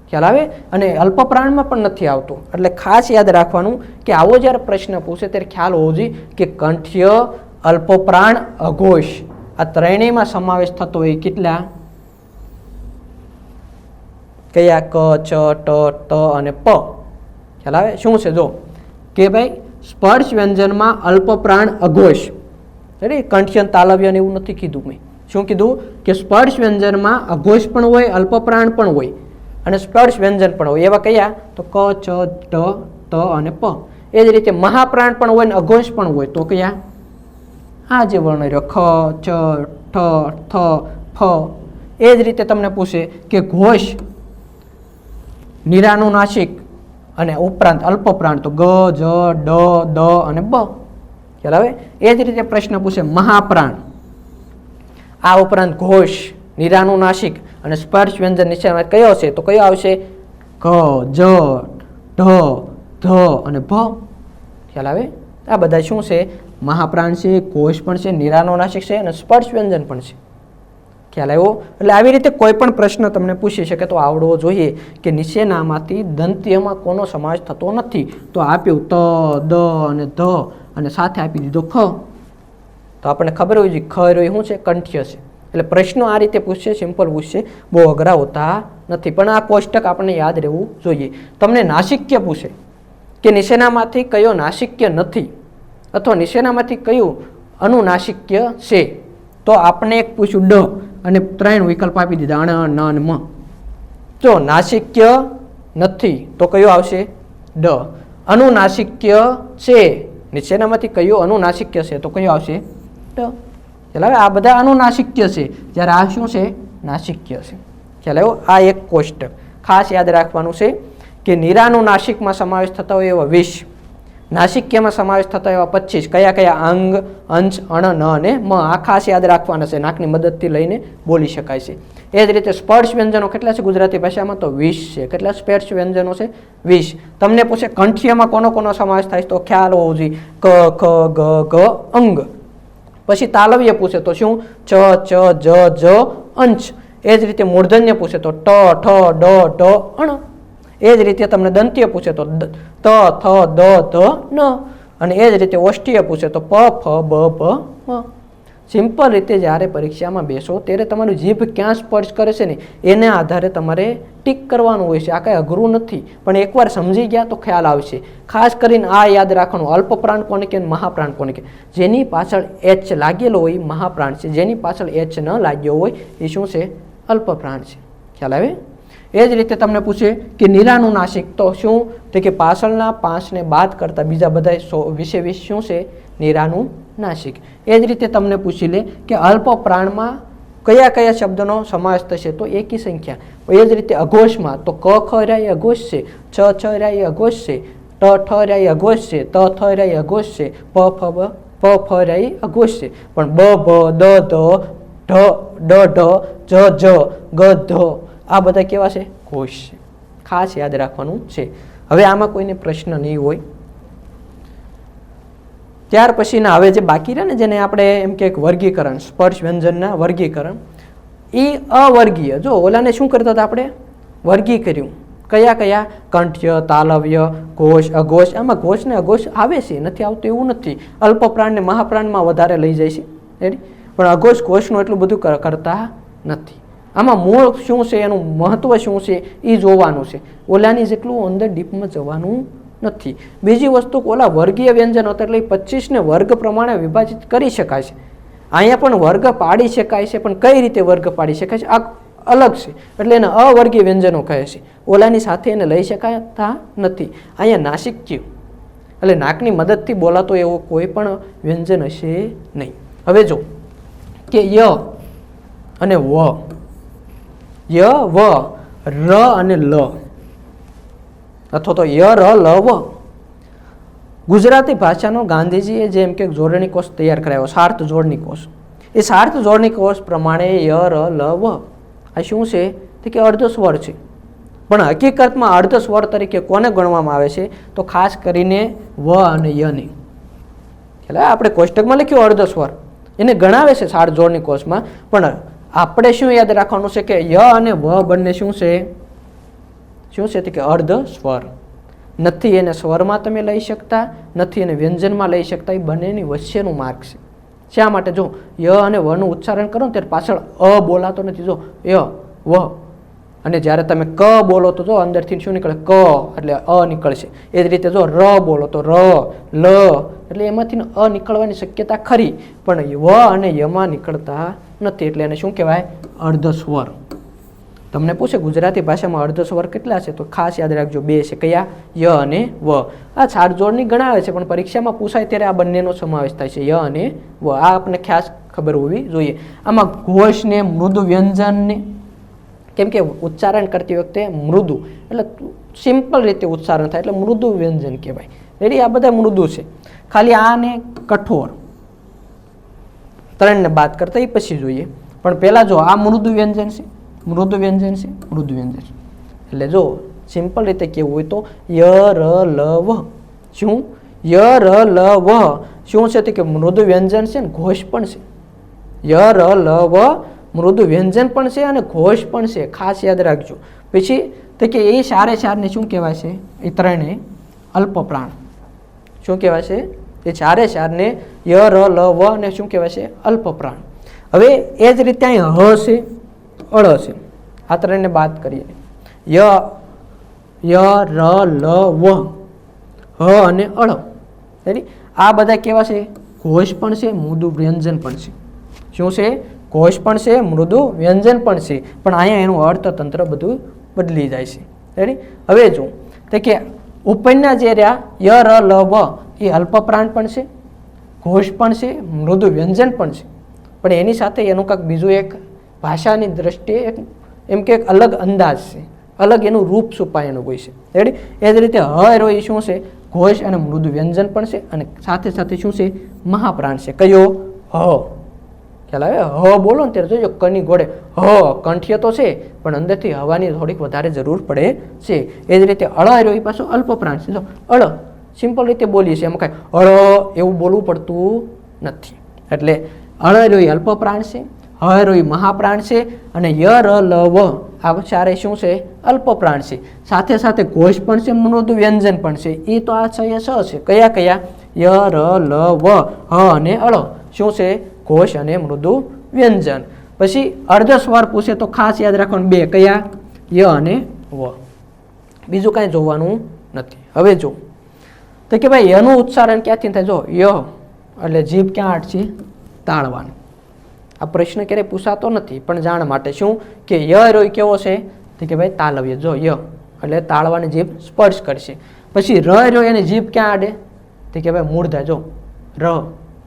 ખ્યાલ આવે? અને અલ્પપ્રાણમાં પણ નથી આવતું. એટલે ખાસ યાદ રાખવાનું કે આવો જ્યારે પ્રશ્ન પૂછે ત્યારે ખ્યાલ હોવો જોઈએ કે કંઠ્ય, અલ્પપ્રાણ, અઘોષ આ ત્રણેયમાં સમાવેશ થતો હોય. કેટલા? કયા? ક, ચ, ટ, ત અને પ. ખ્યાલ આવે? શું છે જો કે ભાઈ સ્પર્શ વ્યંજનમાં અલ્પપ્રાણ, અઘોષ. એટલે કંઠ્ય, તાલવ્ય એવું નથી કીધું મેં. શું કીધું? કે સ્પર્શ વ્યંજનમાં અઘોષ પણ હોય, અલ્પપ્રાણ પણ હોય અને સ્પર્શ વ્યંજન પણ હોય. એવા કયા? તો ક, ચ, ટ, ત અને પ. એ જ રીતે મહાપ્રાણ પણ હોય ને અઘોષ પણ હોય. તો કયા? આ જે વર્ણ રહ્યો ખ, ચ, ઠ, થ, ફ. એ જ રીતે તમને પૂછે કે ઘોષ, નિરાનુનાસિક અને ઉપરાંત અલ્પપ્રાણ તો ગ, જ, ડ, દ અને બ. ખ્યાલ આવે? એ જ રીતે પ્રશ્ન પૂછે મહાપ્રાણ, આ ઉપરાંત ઘોષ, નિરાનુનાસિક અને સ્પર્શ વ્યંજન નિશાન કયો છે? તો કયો આવશે? ક, જ, ઢ, ધ અને ભ. ખ્યાલ આવે? આ બધા શું છે? મહાપ્રાણ છે, ઘોષ પણ છે, નિરાનુનાસિક છે અને સ્પર્શ વ્યંજન પણ છે. ખ્યાલ આવ્યો? એટલે આવી રીતે કોઈ પણ પ્રશ્ન તમને પૂછી શકે તો આવડવો જોઈએ કે નીચેનામાંથી દંત્યમાં કોનો સમાવેશ થતો નથી. તો આપ્યું ત, દ અને ધ અને સાથે આપી દીધો ખ. તો આપણને ખબર હોય છે ખ રહ્યો શું છે? કંઠ્ય છે. એટલે પ્રશ્નો આ રીતે પૂછશે, સિમ્પલ પૂછશે, બહુ અઘરા હોતા નથી. પણ આ કોષ્ટક આપણને યાદ રહેવું જોઈએ. તમને નાસિક્ય પૂછે કે નીચેનામાંથી કયો નાસિક્ય નથી અથવા નીચેનામાંથી કયું અનુનાસિક્ય છે, તો આપણે એક પૂછ્યું ડ અને 3 વિકલ્પ આપી દીધા અણ, ન અને મ. જો નાસિક્ય નથી તો કયો આવશે? ડ. અનુનાસિક્ય છે, નીચેનામાંથી કયો અનુનાસિક્ય છે તો કયો આવશે? ડ. ખ્યાલ આવે? આ બધા અનુનાસિક્ય છે, જ્યારે આ શું છે? નાસિક્ય છે. ખ્યાલ આવ્યો? આ એક કોષ્ટક ખાસ યાદ રાખવાનું છે કે નિરાનુનાસિકમાં સમાવેશ થતા હોય એવા 20, નાસિક્યમાં સમાવેશ થતા એવા 25. કયા કયા? અંગ, અંશ, અણ, ન અને મ. આ ખાસ યાદ રાખવાના છે, નાકની મદદથી લઈને બોલી શકાય છે. એ જ રીતે સ્પર્શ વ્યંજનો કેટલા છે ગુજરાતી ભાષામાં? તો 20 છે. કેટલા સ્પર્શ વ્યંજનો છે? 20. તમને પૂછે કંઠ્યમાં કોનો કોનો સમાવેશ થાય તો ખ્યાલ હોવો જોઈએ ક, ખ, ગ, ઘ, અંગ. પછી તાલવ્ય પૂછે તો શું? ચ, ચ, જ, જ, અંશ. એ જ રીતે મૂર્ધન્ય પૂછે તો ટ, ઠ, ડ, ઢ, અણ. એ જ રીતે તમને દંત્ય પૂછે તો ત, થ, દ, ધ, ન. અને એ જ રીતે ઓષ્ઠ્ય પૂછે તો પ, ફ, બ, ભ, મ. સિમ્પલ રીતે જ્યારે પરીક્ષામાં બેસો ત્યારે તમારું જીભ ક્યાં સ્પર્શ કરે છે ને એના આધારે તમારે ટીક કરવાનું હોય છે. આ કાંઈ અઘરું નથી, પણ એકવાર સમજી ગયા તો ખ્યાલ આવશે. ખાસ કરીને આ યાદ રાખવાનું, અલ્પપ્રાણ કોને કે મહાપ્રાણ કોને કે? જેની પાછળ એચ લાગેલો હોય મહાપ્રાણ છે, જેની પાછળ એચ ન લાગ્યો હોય એ શું છે? અલ્પપ્રાણ છે. ખ્યાલ આવે? એ જ રીતે તમને પૂછે કે નિરાનુનાસિક તો શું? તો કે પાછળના 5ને બાદ કરતા બીજા બધા 20 શું છે? નિરાનુનાસિક. એ જ રીતે તમને પૂછી લે કે અલ્પપ્રાણમાં કયા કયા શબ્દનો સમાવેશ થશે તો એકી સંખ્યા. એ જ રીતે અઘોષમાં તો ક, ખ રહ્યા એ અઘોષ છે, છ, છ રહ્યા એ અઘોષ છે, ટ, ઠ રહ્યા એ અઘોષ છે, ત, થ રહ્યા એ અઘોષ છે, પ, ફ રહ્યા એ અઘોષ છે. પણ બ, ભ, દ, ધ, ઢ, ડ, ઢ, જ, જ, ગ, ધ આ બધા કેવા છે? ઘોષ છે. ખાસ યાદ રાખવાનું છે. હવે આમાં કોઈને પ્રશ્ન નહીં હોય. ત્યાર પછીના હવે જે બાકી રહે ને જેને આપણે એમ કે વર્ગીકરણ, સ્પર્શ વ્યંજનના વર્ગીકરણ, એ અવર્ગીય. જો ઓલાને શું કરતા હતા આપણે? વર્ગી કર્યું. કયા કયા? કંઠ્ય, તાલવ્ય, ઘોષ, અઘોષ. આમાં ઘોષ ને અઘોષ આવે છે, નથી આવતું એવું નથી. અલ્પપ્રાણ ને મહાપ્રાણમાં વધારે લઈ જાય છે, રેડી. પણ અઘોષ ઘોષનું એટલું બધું કરતા નથી. આમાં મૂળ શું છે, એનું મહત્વ શું છે એ જોવાનું છે. ઓલાની જેટલું અંદર ડીપમાં જવાનું નથી. બીજી વસ્તુ, ઓલા વર્ગીય વ્યંજનો હતા એટલે 25ને વર્ગ પ્રમાણે વિભાજિત કરી શકાય છે. અહીંયા પણ વર્ગ પાડી શકાય છે, પણ કઈ રીતે વર્ગ પાડી શકાય છે આ અલગ છે. એટલે એને અવર્ગીય વ્યંજનો કહે છે. ઓલાની સાથે એને લઈ શકાતા નથી. અહીંયા નાસિક્ય એટલે નાકની મદદથી બોલાતો એવો કોઈ પણ વ્યંજન હશે નહીં. હવે જો કે ય અને વ, ય, વ, ર અને લ, અથવા તો ય, ર, લ, વ. ગુજરાતી ભાષાનો ગાંધીજીએ જેમ કે જોડણી કોષ તૈયાર કરાયો, સાર્થ જોડણી કોષ. એ સાર્થ જોડણી કોષ પ્રમાણે ય, ર, લ, વ આ શું છે? તો કે અર્ધ સ્વર છે. પણ હકીકતમાં અર્ધ સ્વર તરીકે કોને ગણવામાં આવે છે? તો ખાસ કરીને વ અને યને. એટલે આપણે કોષ્ટકમાં લખ્યું અર્ધ સ્વર, એને ગણાવે છે સાડ જોડની કોષમાં, પણ આપણે શું યાદ રાખવાનું છે કે ય અને વ બંને શું છે? શું છે કે અર્ધ સ્વર. નથી એને સ્વરમાં તમે લઈ શકતા, નથી એને વ્યંજનમાં લઈ શકતા, એ બંનેની વચ્ચેનું માર્ગ છે. શા માટે? જો ય અને વનું ઉચ્ચારણ કરો ને ત્યારે પાછળ અ બોલાતો નથી. જો ય વ, અને જ્યારે તમે ક બોલો તો જો અંદરથી શું નીકળે? ક, એટલે અ નીકળશે. એ જ રીતે જો ર બોલો તો ર, લ, એટલે એમાંથી અ નીકળવાની શક્યતા ખરી, પણ વ અને યમાં નીકળતા નથી. એટલે એને શું કહેવાય? અર્ધ સ્વર. તમને પૂછે ગુજરાતી ભાષામાં અર્ધ સ્વર કેટલા છે? તો ખાસ યાદ રાખજો, 2 છે. કયા? ય અને વ. આ છાડ જોડની ગણાવે છે, પણ પરીક્ષામાં પૂછાય ત્યારે આ બંનેનો સમાવેશ થાય છે, ય અને વ. આ આપણને ખાસ ખબર હોવી જોઈએ. આમાં ઘોષને, મૃદુ વ્યંજનને, કેમ કે ઉચ્ચારણ કરતી વખતે મૃદુ એટલે સિમ્પલ રીતે ઉચ્ચારણ થાય એટલે મૃદુ વ્યંજન કહેવાય. રેડી? આ બધા મૃદુ છે. ખાલી આને કઠોર, ત્રણને બાદ કરતા એ પછી જોઈએ. પણ પહેલા જો આ મૃદુ વ્યંજન છે, મૃદુ વ્યંજન છે, મૃદુ વ્યંજન. એટલે જો સિમ્પલ રીતે કેવું હોય તો ય ર લ વ. શું? ય ર લ વ શું છે? કે મૃદુ વ્યંજન છે ને ઘોષ પણ છે. ય ર લ વ મૃદુ વ્યંજન પણ છે અને ઘોષ પણ છે. ખાસ યાદ રાખજો. પછી તો કે એ ચારે ચારને શું કહેવાય છે? એ ત્રણે અલ્પ પ્રાણ. શું કહેવાય છે? એ ચારે ચારને ય ર લ વ ને શું કહેવાય છે? અલ્પ પ્રાણ. હવે એ જ રીતે અહીં હ છે, અળ છે. આ ત્રણને બાદ કરીએ. ય ર લ વ, હ અને અળ. આ બધા કેવા છે? ઘોષ પણ છે, મૃદુ વ્યંજન પણ છે. શું છે? ઘોષ પણ છે, મૃદુ વ્યંજન પણ છે. પણ અહીંયા એનું અર્થતંત્ર બધું બદલી જાય છે. રેડી? હવે જો તો કે ઉપરના જે રહ્યા ય ર લ વ એ અલ્પ પ્રાણ પણ છે, ઘોષ પણ છે, મૃદુ વ્યંજન પણ છે. પણ એની સાથે એનું કાંઈક બીજું એક ભાષાની દ્રષ્ટિએ એક એમ કે એક અલગ અંદાજ છે, અલગ એનું રૂપ છુપાયેલું હોય છે. રેડી? એ જ રીતે હ રો એ શું છે? ઘોષ અને મૃદુ વ્યંજન પણ છે, અને સાથે સાથે શું છે? મહાપ્રાણ છે. કયો? હ. ખ્યાલ આવે? હ બોલો ને ત્યારે જોજો કની ઘોડે હ, કંઠ્ય તો છે પણ અંદરથી હવાની થોડીક વધારે જરૂર પડે છે. એ જ રીતે અળ રહ્યો એ પાછું અલ્પ પ્રાણ છે. જો અળ સિમ્પલ રીતે બોલીએ છીએ, એમાં કાંઈ અળ એવું બોલવું પડતું નથી. એટલે અળ રહ્યો એ અલ્પ પ્રાણ છે, હ રહ્યો એ મહાપ્રાણ છે, અને ય ર લ વ આ ચારે શું છે? અલ્પ પ્રાણ છે. સાથે સાથે ઘોષ પણ છે, મૃદુ વ્યંજન પણ છે. એ તો આ છ છે. કયા કયા? ય ર લ વ, હ અને અળ. શું છે? ઘોષ અને મૃદુ વ્યંજન. પછી અર્ધ સ્વર પૂછે તો ખાસ યાદ રાખવાનું 2. કયા? ય અને વ. બીજું કાંઈ જોવાનું નથી. હવે જો તો કે ભાઈ યનું ઉચ્ચારણ ક્યાંથી થાય? જો ય એટલે જીભ ક્યાં અટશે? તાળવાનું. આ પ્રશ્ન ક્યારેય પૂછાતો નથી, પણ જાણ માટે શું કે ય રોય કેવો છે? તો કે ભાઈ તાલવ્ય. જો ય એટલે તાળવાની જીભ સ્પર્શ કરશે. પછી ર રોય એની જીભ ક્યાં આડે? તો કે ભાઈ મૂળધા. જો ર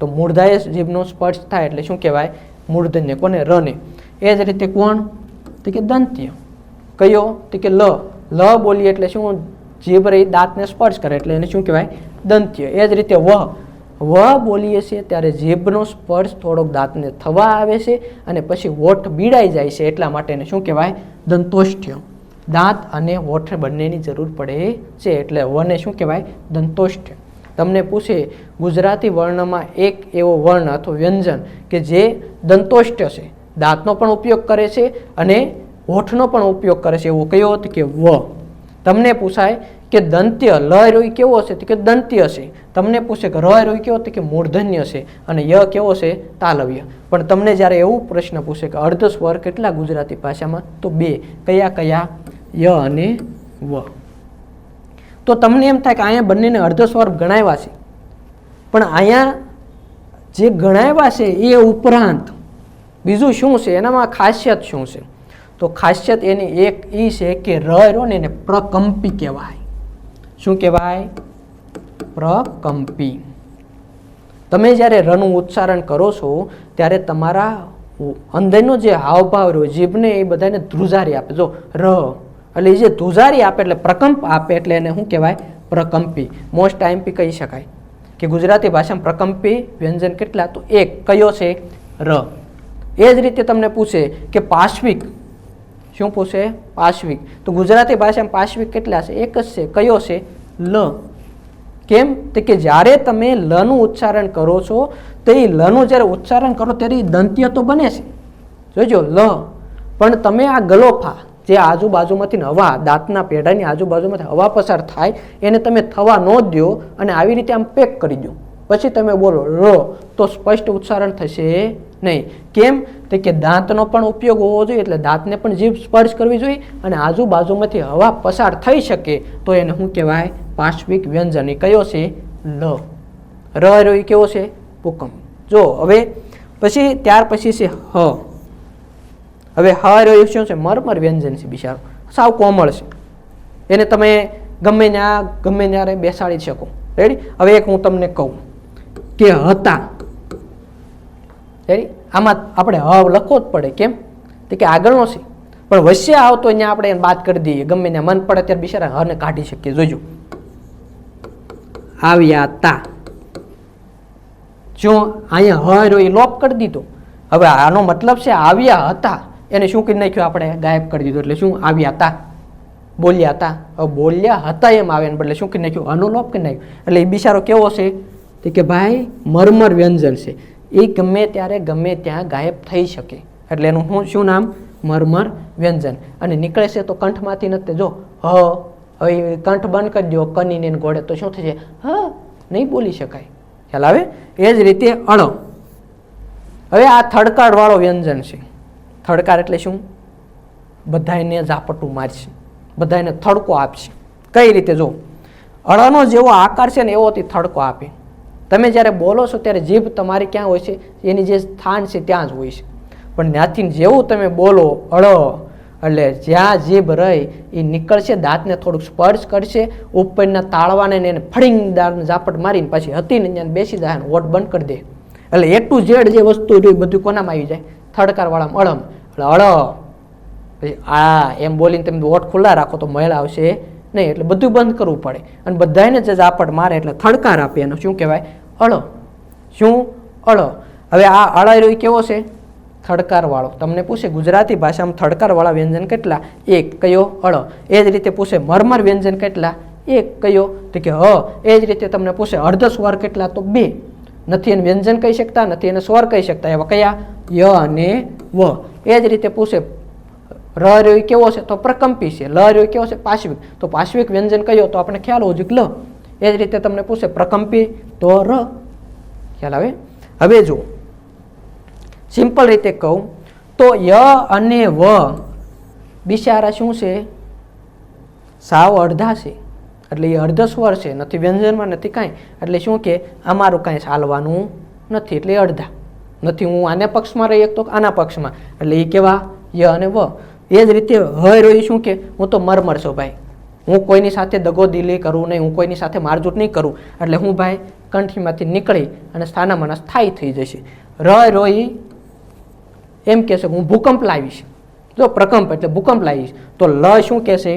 તો મૂળધાએ જીભનો સ્પર્શ થાય એટલે શું કહેવાય? મૂર્ધન્ય. કોને? રને. એ જ રીતે કોણ? તો કે દંત્ય. કયો? તો કે લ. લ બોલીએ એટલે શું? જીભ રહી દાંતને સ્પર્શ કરે એટલે એને શું કહેવાય? દંત્ય. એ જ રીતે વ. વ બોલીએ છીએ ત્યારે જીભનો સ્પર્શ થોડોક દાંતને થવા આવે છે અને પછી હોઠ બીડાઈ જાય છે, એટલા માટે એને શું કહેવાય? દંતોષ્ઠ્ય. દાંત અને હોઠ બંનેની જરૂર પડે છે એટલે વને શું કહેવાય? દંતોષ્ઠ્ય. તમને પૂછે ગુજરાતી વર્ણમાં એક એવો વર્ણ અથવા વ્યંજન કે જે દંતોષ્ઠ્ય છે, દાંતનો પણ ઉપયોગ કરે છે અને હોઠનો પણ ઉપયોગ કરે છે, એવો કયો? તો કે વ. તમને પૂછાય કે દંત્ય લ રોય કેવો છે? તો કે દંત્ય છે. તમને પૂછે કે ર રોય કેવો? તો કે મૂર્ધન્ય છે. અને ય કેવો છે? તાલવ્ય. પણ તમને જ્યારે એવું પ્રશ્ન પૂછે કે અર્ધ સ્વર કેટલા ગુજરાતી ભાષામાં? તો 2. કયા કયા? ય અને વ. તો તમને એમ થાય કે અહીંયા બંનેને અર્ધ સ્વર ગણાવ્યા છે, પણ અહીંયા જે ગણાવ્યા છે એ ઉપરાંત બીજું શું છે? એનામાં ખાસિયત શું છે? તો ખાસિયત એની એક એ છે કે ર રહ્યો ને એને પ્રકંપી કહેવાય. શું કહેવાય? પ્રકંપી. તમે જ્યારે રનું ઉચ્ચારણ કરો છો ત્યારે તમારા અંદરનો જે હાવભાવ રહ્યો જીભને એ બધાને ધ્રુજારી આપે. જો ર એટલે એ જે ધ્રુજારી આપે એટલે પ્રકંપ આપે એટલે એને શું કહેવાય? પ્રકંપી. મોસ્ટ આઈએમપી કહી શકાય કે ગુજરાતી ભાષામાં પ્રકંપી વ્યંજન કેટલા? તો 1. કયો છે? ર. એ જ રીતે તમને પૂછે કે પાશ્વિક. શું પૂછે? પાશ્વિક. તો ગુજરાતી ભાષામાં પાશ્વિક કેટલા છે? એક જ છે. કયો છે? લ. કેમ? તો કે જ્યારે તમે લનું ઉચ્ચારણ કરો છો તો એ લનું જ્યારે ઉચ્ચારણ કરો ત્યારે દંત્ય તો બને છે, જોજો લ, પણ તમે આ ગલોફા જે આજુબાજુમાંથી હવા, દાંતના પેઢાની આજુબાજુમાંથી હવા પસાર થાય એને તમે થવા ન દો અને આવી રીતે આમ પેક કરી દો, પછી તમે બોલો ર, તો સ્પષ્ટ ઉચ્ચારણ થશે નહીં. કેમ? તો કે દાંતનો પણ ઉપયોગ હોવો જોઈએ, એટલે દાંતને પણ જીભ સ્પર્શ કરવી જોઈએ અને આજુબાજુમાંથી હવા પસાર થઈ શકે તો એને શું કહેવાય? પાશ્વિક વ્યંજન. એ કયો છે? લ. ર રહ્યો એ કેવો છે? ભૂકંપ. જો હવે પછી ત્યાર પછી છે હ. હવે હ રહ્યો શું છે? મરમર વ્યંજન છે બિચારો, સાવ કોમળ છે, એને તમે ગમે ત્યારે બેસાડી શકો. રેડી? હવે એક હું તમને કહું કે હતા, રેડી? આમાં આપણે હ લખવો જ પડે. કેમ? તો કે આગળનો છે, પણ વચ્ચે આવતો અહીંયા આપણે એને બાદ કરી દઈએ, ગમે ત્યાં મન પડે ત્યારે બિચારા હને કાઢી શકીએ. જોજો, આવ્યા તા, જો અહીંયા હ રહ્યો એ લોપ કરી દીધો. હવે આનો મતલબ છે આવ્યા હતા, એને શું કરી નાખ્યું? આપણે ગાયબ કરી દીધું. એટલે શું? આવ્યા તા, બોલ્યા તા. હવે બોલ્યા હતા એમ આવે ને બદલે શું કરી નાખ્યું? આનો લોપ કરી નાખ્યું. એટલે એ બિચારો કેવો છે? તો કે ભાઈ મરમર વ્યંજન છે, એ ગમે ત્યારે ગમે ત્યાં ગાયબ થઈ શકે, એટલે એનું શું નામ? મરમર વ્યંજન. અને નીકળે છે તો કંઠમાંથી નથી. જો હ, હવે કંઠ બંધ કરી દો કનીને ઘોડે તો શું થશે? હ, નહીં બોલી શકાય. ખ્યાલ આવે? એ જ રીતે અળ. હવે આ થડકાર વાળો વ્યંજન છે. થડકાર એટલે શું? બધાને ઝાપટું મારશે, બધાને થડકો આપશે. કઈ રીતે? જો અળનો જેવો આકાર છે ને એવો તે થડકો આપે. તમે જ્યારે બોલો છો ત્યારે જીભ તમારી ક્યાં હોય છે? એની જે સ્થાન છે ત્યાં જ હોય છે, પણ ત્યાંથી જેવું તમે બોલો અળ, એટલે જ્યાં જીભ રહી એ નીકળશે, દાંતને થોડુંક સ્પર્શ કરશે, ઉપરના તાળવાને એને ફળીંગ દાળને ઝાપટ મારીને પછી હતી ને ત્યાં બેસી જાય, હોઠ બંધ કરી દે. એટલે એ ટુ ઝેડ જે વસ્તુ જોઈ બધું કોનામાં આવી જાય? થડકાર વાળામાં અળમ. એટલે અળ, પછી આ એમ બોલીને તમે હોઠ ખુલ્લા રાખો તો મેળ આવશે નહીં, એટલે બધું બંધ કરવું પડે. અને બધાને જે ઝાપટ મારે એટલે થડકાર આપે, એનો શું કહેવાય? અળ. શું? અળ. હવે આ અળ રહ્યો કેવો છે? થડકાર વાળો. તમને પૂછે ગુજરાતી ભાષામાં થડકાર વાળા વ્યંજન કેટલા? એક. કયો? અળ. એ જ રીતે પૂછે મરમર વ્યંજન કેટલા? એક. કયો? તો કે હ. એ જ રીતે તમને પૂછે અર્ધ સ્વર કેટલા? તો 2. નથી એને વ્યંજન કહી શકતા, નથી એને સ્વર કહી શકતા, એવા કયા? ય અને વ. એ જ રીતે પૂછે ર રહ્યો કેવો છે? તો પ્રકંપી છે. લ રહ્યો કેવો છે? પાશ્વિક. તો પાશ્વિક વ્યંજન કયો? તો આપણે ખ્યાલ હોવો જોઈએ લ. એ જ રીતે તમને પૂછે પ્રકંપી તો ર. ખ્યાલ આવે? હવે જો સિમ્પલ રીતે કહું તો ય અને વ બિચારા શું છે? સાવ અડધા છે, એટલે એ અર્ધ સ્વર છે, નથી વ્યંજનમાં નથી કાંઈ, એટલે શું કે અમારું કાંઈ ચાલવાનું નથી, એટલે અડધા નથી. હું આને પક્ષમાં રહી એક તો આના પક્ષમાં, એટલે એ કેવા? ય અને વ. એ જ રીતે હ રોઈ શું કે હું તો મરમર છું ભાઈ, હું કોઈની સાથે દગોદિલી કરું નહીં, હું કોઈની સાથે મારઝૂટ નહીં કરું, એટલે હું ભાઈ કંઠીમાંથી નીકળી અને સ્થાનામાં સ્થાયી થઈ જશે. ર રોઈ એમ કહેશે હું ભૂકંપ લાવીશ. જો પ્રકંપ એટલે ભૂકંપ લાવીશ. તો લ શું કહેશે?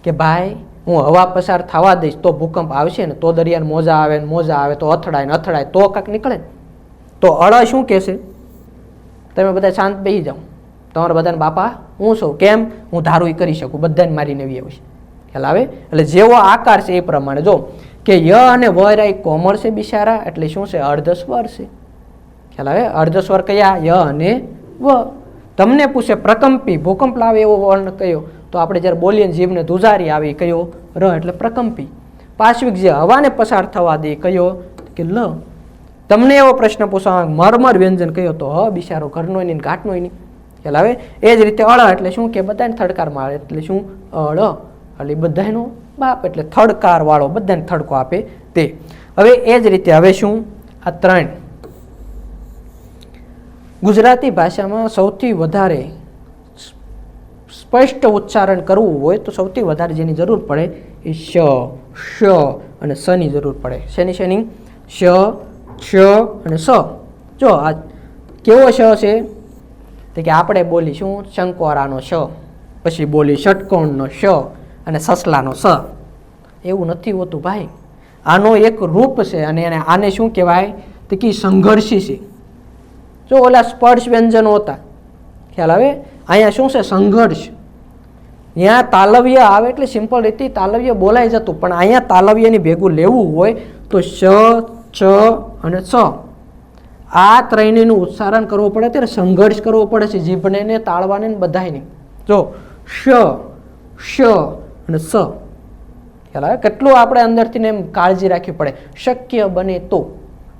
કે ભાઈ હું હવા પસાર થવા દઈશ તો ભૂકંપ આવશે ને, તો દરિયાને મોજા આવે ને મોજા આવે તો અથડાય ને અથડાય તો કાંક નીકળે. તો અળ શું કહેશે? તમે બધા શાંત બેસી જાઓ, તમારા બધાને બાપા હું છું, કેમ? હું ધારું કરી શકું, બધાને મારીને આવી આવીશ. ખ્યાલ આવે? એટલે જેવો આકાર છે એ પ્રમાણે. જો કે ય અને વ રાય કોમળ છે બિચારા, એટલે શું છે? અર્ધ સ્વર છે. ખ્યાલ આવે? અર્ધ સ્વર કયા? ય અને વ. તમને પૂછે પ્રકંપી, ભૂકંપ લાવે એવો વર્ણ કયો? તો આપણે જ્યારે બોલીએ જીભને ધુજારી આવી, કયો? ર, એટલે પ્રકંપી. પાશ્વિક જે હવાને પસાર થવા દે, કયો? કે લ. તમને એવો પ્રશ્ન પૂછવા મરમર વ્યંજન કયો? તો હ બિચારો, ઘરનો નહીં ઘાટનો નહીં. ખ્યાલ આવે? એ જ રીતે અળ એટલે શું કે બધાને થડકાર મારે, એટલે શું? અળ, એટલે બધાનો બાપ, એટલે થડકાર વાળો, બધાને થડકો આપે તે. હવે એ જ રીતે હવે શું? આ 3 ગુજરાતી ભાષામાં સૌથી વધારે સ્પષ્ટ ઉચ્ચારણ કરવું હોય તો સૌથી વધારે જેની જરૂર પડે એ શ, શ અને સ ની જરૂર પડે. શેની? શ, ક્ષ અને સ. જો આ કેવો શ છે? તો કે આપણે બોલી શું? શંકોરાનો શ, પછી બોલી ષટકોણનો શ અને સસલાનો સ. એવું નથી હોતું ભાઈ, આનો એક રૂપ છે અને આને શું કહેવાય? તો કે સંઘર્ષી છે. જો ઓલા સ્પર્શ વ્યંજનો હતા, ખ્યાલ આવે? અહીંયા શું છે? સંઘર્ષ. ત્યાં તાલવ્ય આવે એટલે સિમ્પલ રીતે તાલવ્ય બોલાઈ જતું, પણ અહીંયા તાલવ્યની ભેગું લેવું હોય તો શ, ચ અને સ આ ત્રણેયનું ઉચ્ચારણ કરવું પડે, ત્યારે સંઘર્ષ કરવો પડે છે જીભને ને તાળવાને ને બધાયને. જો શ અને સ, ખ્યાલ આવે? કેટલું આપણે અંદરથી એમ કાળજી રાખવી પડે. શક્ય બને તો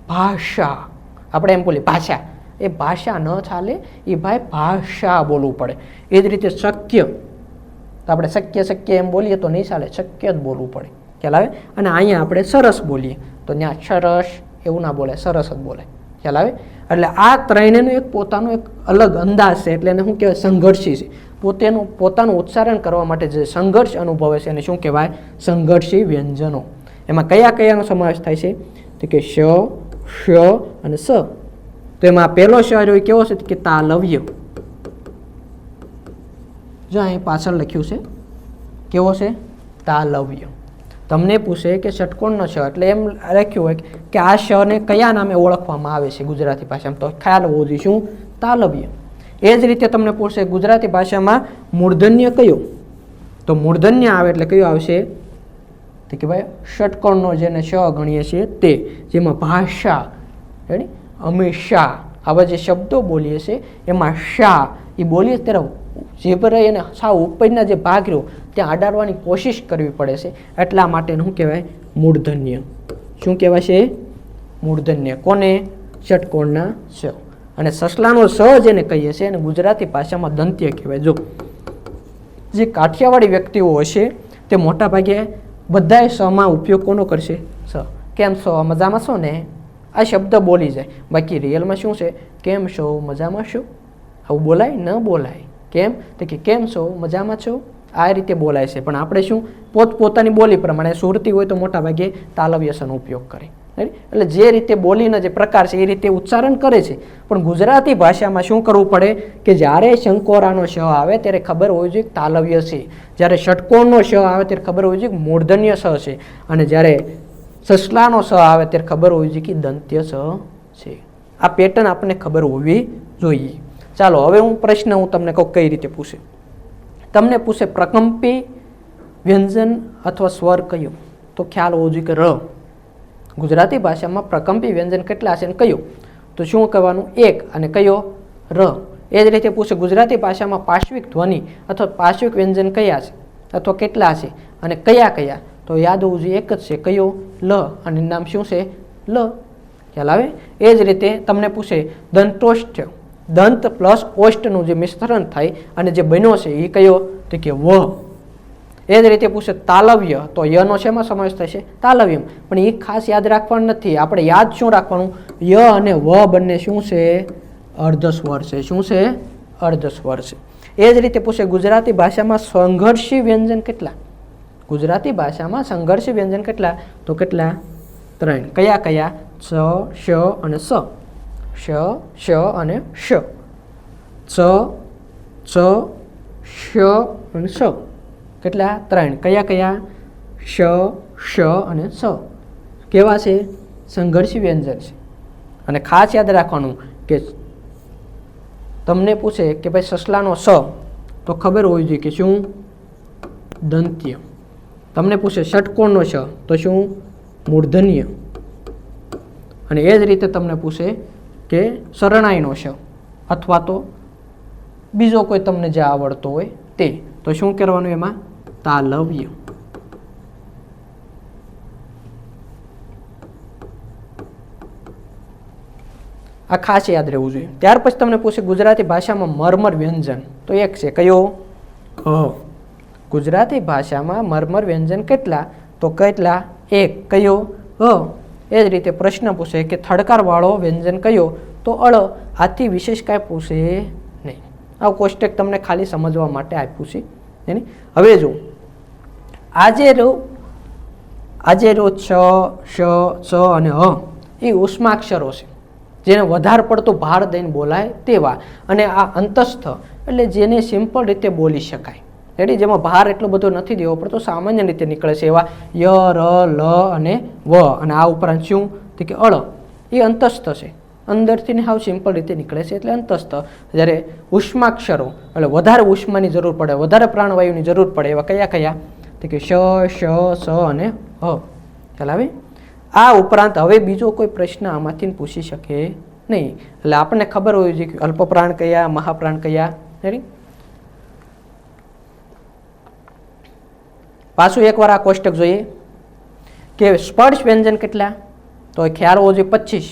ભાષા, આપણે એમ બોલીએ ભાષા, એ ભાષા ન ચાલે, એ ભાઈ ભાષા બોલવું પડે. એ જ રીતે શક્ય, તો આપણે શક્ય એમ બોલીએ તો નહીં ચાલે, શક્ય જ બોલવું પડે. ખ્યાલ આવે? અને અહીંયા આપણે સરસ બોલીએ તો ત્યાં સરસ એવું ના બોલે, સરસ જ બોલે. ખ્યાલ આવે? એટલે આ ત્રણેયનું એક પોતાનો એક અલગ અંદાજ છે, એટલે એને શું કહેવાય? સંઘર્ષી છે. પોતાનું ઉચ્ચારણ કરવા માટે જે સંઘર્ષ અનુભવે છે એને શું કહેવાય? સંઘર્ષી વ્યંજનો. એમાં કયા કયાનો સમાવેશ થાય છે? તો કે શ, શ અને સ. તો એમાં પહેલો શ રહ્યો કેવો છે? કે તાલવ્ય. જો અહીં પાછળ લખ્યું છે, કેવો છે? તાલવ્ય. તમને પૂછે કે ષટકોણનો શ, એટલે એમ લખ્યું હોય કે આ શને કયા નામે ઓળખવામાં આવે છે ગુજરાતી ભાષામાં, તો ખ્યાલ હોવો જોઈએ શું? તાલવ્ય. એ જ રીતે તમને પૂછે ગુજરાતી ભાષામાં મૂર્ધન્ય કયો, તો મૂર્ધન્ય આવે એટલે કયો આવશે? તો કે ભાઈ ષટકોણનો જેને શ ગણીએ છીએ તે, જેમાં ભાષા, રેડી, અમે શા, આવા જે શબ્દો બોલીએ છીએ એમાં શા એ બોલીએ ત્યારે જીભ રહી અને સાવ ઉપરના જે ભાગ રહ્યો ત્યાં અડાડવાની કોશિશ કરવી પડે છે, એટલા માટે શું કહેવાય? મૂર્ધન્ય. શું કહેવાય છે? મૂર્ધન્ય. કોને? ષટકોણના શ. અને સસલાનો સ જેને કહીએ છીએ એને ગુજરાતી ભાષામાં દંત્ય કહેવાય. જો જે કાઠિયાવાડી વ્યક્તિઓ હશે તે મોટા ભાગે બધાય સમાં ઉપયોગ કોનો કરશે? સ. કેમ છો? મજામાં છો ને? આ શબ્દ બોલી જાય. બાકી રિયલમાં શું છે? કેમ છો? મજામાં છો? આવું બોલાય? ન બોલાય. કેમ? તો કે કેમ છો? મજામાં છો? આ રીતે બોલાય છે. પણ આપણે શું પોતપોતાની બોલી પ્રમાણે સુરતી હોય તો મોટા ભાગે તાલવ્યસનો ઉપયોગ કરે. એટલે જે રીતે બોલીનો જે પ્રકાર છે એ રીતે ઉચ્ચારણ કરે છે. પણ ગુજરાતી ભાષામાં શું કરવું પડે કે જ્યારે શંકોરાનો શ આવે ત્યારે ખબર હોવી જોઈએ તાલવ્ય છે, જ્યારે ષટકોણનો શ આવે ત્યારે ખબર હોવી જોઈએ મૂર્ધન્ય સ છે, અને જ્યારે સસલાનો સ આવે ત્યારે ખબર હોવી જોઈએ કે દંત્ય સ છે. આ પેટર્ન આપણને ખબર હોવી જોઈએ. ચાલો હવે પ્રશ્ન હું તમને કહું કઈ રીતે પૂછે. તમને પૂછે પ્રકંપી વ્યંજન અથવા સ્વર કયો, તો ખ્યાલ હોવો જોઈએ કે ર. ગુજરાતી ભાષામાં પ્રકંપી વ્યંજન કેટલા છે અને કયો, તો શું કહેવાનું? એક. અને કયો? ર. એ જ રીતે પૂછે ગુજરાતી ભાષામાં પાર્શ્વિક ધ્વનિ અથવા પાર્શ્વિક વ્યંજન કયા છે અથવા કેટલા છે અને કયા કયા, તો યાદ હોવું જોઈએ એક જ છે. કયો? લ. અને નામ શું છે? લ. ખ્યાલ આવે? એ જ રીતે તમને પૂછે દંતોષ્ઠ, દંત પ્લસ ઓષ્ઠનું જે મિશ્રણ થાય અને જે બન્યો છે એ કયો, તો કે વ. એ જ રીતે પૂછે તાલવ્ય, તો યનો શેમાં સમાવેશ થશે? તાલવ્યમ. પણ એ ખાસ યાદ રાખવાનું નથી. આપણે યાદ શું રાખવાનું? ય અને વ બંને શું છે? અર્ધસ્વર છે. શું છે? અર્ધસ્વર છે. એ જ રીતે પૂછે ગુજરાતી ભાષામાં સંઘર્ષી વ્યંજન કેટલા? ગુજરાતી ભાષામાં સંઘર્ષી વ્યંજન કેટલા? તો કેટલા? 3. કયા કયા? સ, શ અને સ. શ, શ અને શ. ચ, ચ, શ અને સ. કેટલા? 3. કયા કયા? શ, શ અને સ. કેવા છે? સંઘર્ષી વ્યંજન છે. અને ખાસ યાદ રાખવાનું કે તમને પૂછે કે ભાઈ સસલાનો સ, તો ખબર હોવી જોઈએ કે શું? દંત્ય. તમને પૂછે ષટકોણનો શ, તો શું? મૂર્ધન્ય. અને એ જ રીતે તમને પૂછે કે શરણાઈનો શ અથવા તો બીજો કોઈ તમને જે આવડતો હોય તે, તો શું કરવાનું એમાં? તાલવ્ય. આ ખાસ યાદ રહેવું જોઈએ. ત્યાર પછી તમને પૂછે ગુજરાતી ભાષામાં મરમર વ્યંજન, તો એક છે. કયો? હ. ગુજરાતી ભાષામાં મરમર વ્યંજન કેટલા? તો કેટલા? 1. કયો? હ. એ જ રીતે પ્રશ્ન પૂછે કે થડકારવાળો વ્યંજન કયો? તો અળ. આથી વિશેષ કાંઈ પૂછે નહીં. આવું કોષ્ટક તમને ખાલી સમજવા માટે આપ્યું છે. હવે જો આજે રો છ, શ, સ અને હ એ ઉષ્માક્ષરો છે, જેને વધારે પડતું ભાર દઈને બોલાય તેવા. અને આ અંતસ્થ એટલે જેને સિમ્પલ રીતે બોલી શકાય, રેડી, જેમાં ભાર એટલો બધો નથી દેવો પડતો, સામાન્ય રીતે નીકળે છે એવા ય, ર, લ અને વ. અને આ ઉપરાંત શું? તો કે અળ એ અંતસ્થ છે. અંદરથી હાવ સિમ્પલ રીતે નીકળે છે એટલે અંતસ્થ. જ્યારે ઉષ્માક્ષરો એટલે વધારે ઉષ્માની જરૂર પડે, વધારે પ્રાણવાયુની જરૂર પડે એવા કયા કયા? તો કે શ, શ, સ અને હ. ખ્યાલ આવે? આ ઉપરાંત હવે બીજો કોઈ પ્રશ્ન આમાંથી પૂછી શકે નહીં. એટલે આપણને ખબર હોવી જોઈએ કે અલ્પપ્રાણ કયા, મહાપ્રાણ કયા. રેડી? પાછું એકવાર આ કોષ્ટક જોઈએ કે સ્પર્શ વ્યંજન કેટલા? તો ખ્યાલ હોવો જોઈએ 25.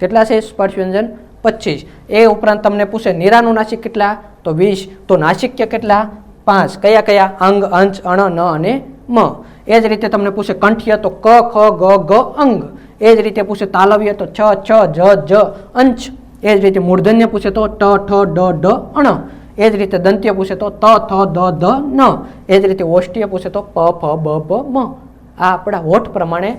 કેટલા છે સ્પર્શ વ્યંજન? 25. એ ઉપરાંત તમને પૂછે નિરાનુનાસિક કેટલા? તો 20. તો નાસિક્ય કેટલા? 5. કયા કયા? અંગ, અંશ, અણ, ન અને મ. એ જ રીતે તમને પૂછે કંઠ્ય તો ક, ખ, ગ, ગ, અંગ. એ જ રીતે પૂછે તાલવ્ય તો છ, છ, જ, જ, અંશ. એ જ રીતે મૂર્ધન્ય પૂછે તો ટ, ઠ, ડ, ડ, અણ. એ જ રીતે દંત્ય પૂછે તો ત, થ, દ, ધ, ન. એ જ રીતે ઓષ્ટીય પૂછે તો પ, ફ, બ, ભ, મ. આ આપણા હોઠ પ્રમાણે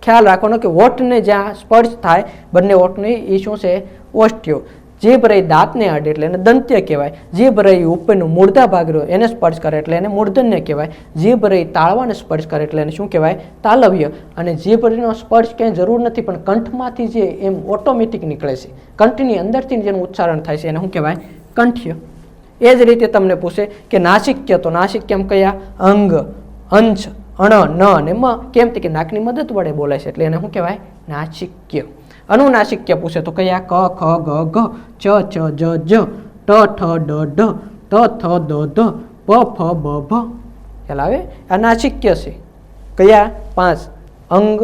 ખ્યાલ રાખવાનો કે હોઠને જ્યાં સ્પર્શ થાય બંને હોઠની એ શું છે? ઓષ્ટ્યો. જીભ રહી દાંતને અડે એટલે એને દંત્ય કહેવાય. જીભ રહી ઉપરનું મૂર્ધા ભાગ રહ્યો એને સ્પર્શ કરે એટલે એને મૂર્ધન્ય કહેવાય. જીભ રહી તાળવાને સ્પર્શ કરે એટલે એને શું કહેવાય? તાલવ્ય. અને જીભનો સ્પર્શ ક્યાંય જરૂર નથી પણ કંઠમાંથી જે એમ ઓટોમેટિક નીકળે છે, કંઠની અંદરથી જેનું ઉચ્ચારણ થાય છે એને શું કહેવાય? કંઠ્ય. એ જ રીતે તમને પૂછે કે નાસિક્ય તો નાસિક્યમ કયા? અંગ, અંશ, અણ, ન અને મ. કેમ કે નાકની મદદ વડે બોલાય છે એટલે એને શું કહેવાય? નાસિક્ય. અનુનાસિક્ય પૂછે તો કયા? ક, ખ, ગ, ઘ, ચ, છ, જ, જ, ટ, ઠ, ડ, ઢ, ત, થ, દ, ધ, પ, ફ, બ, ભ. ખ્યાલ આવે? આ નાસિક્ય છે. કયા? 5. અંગ,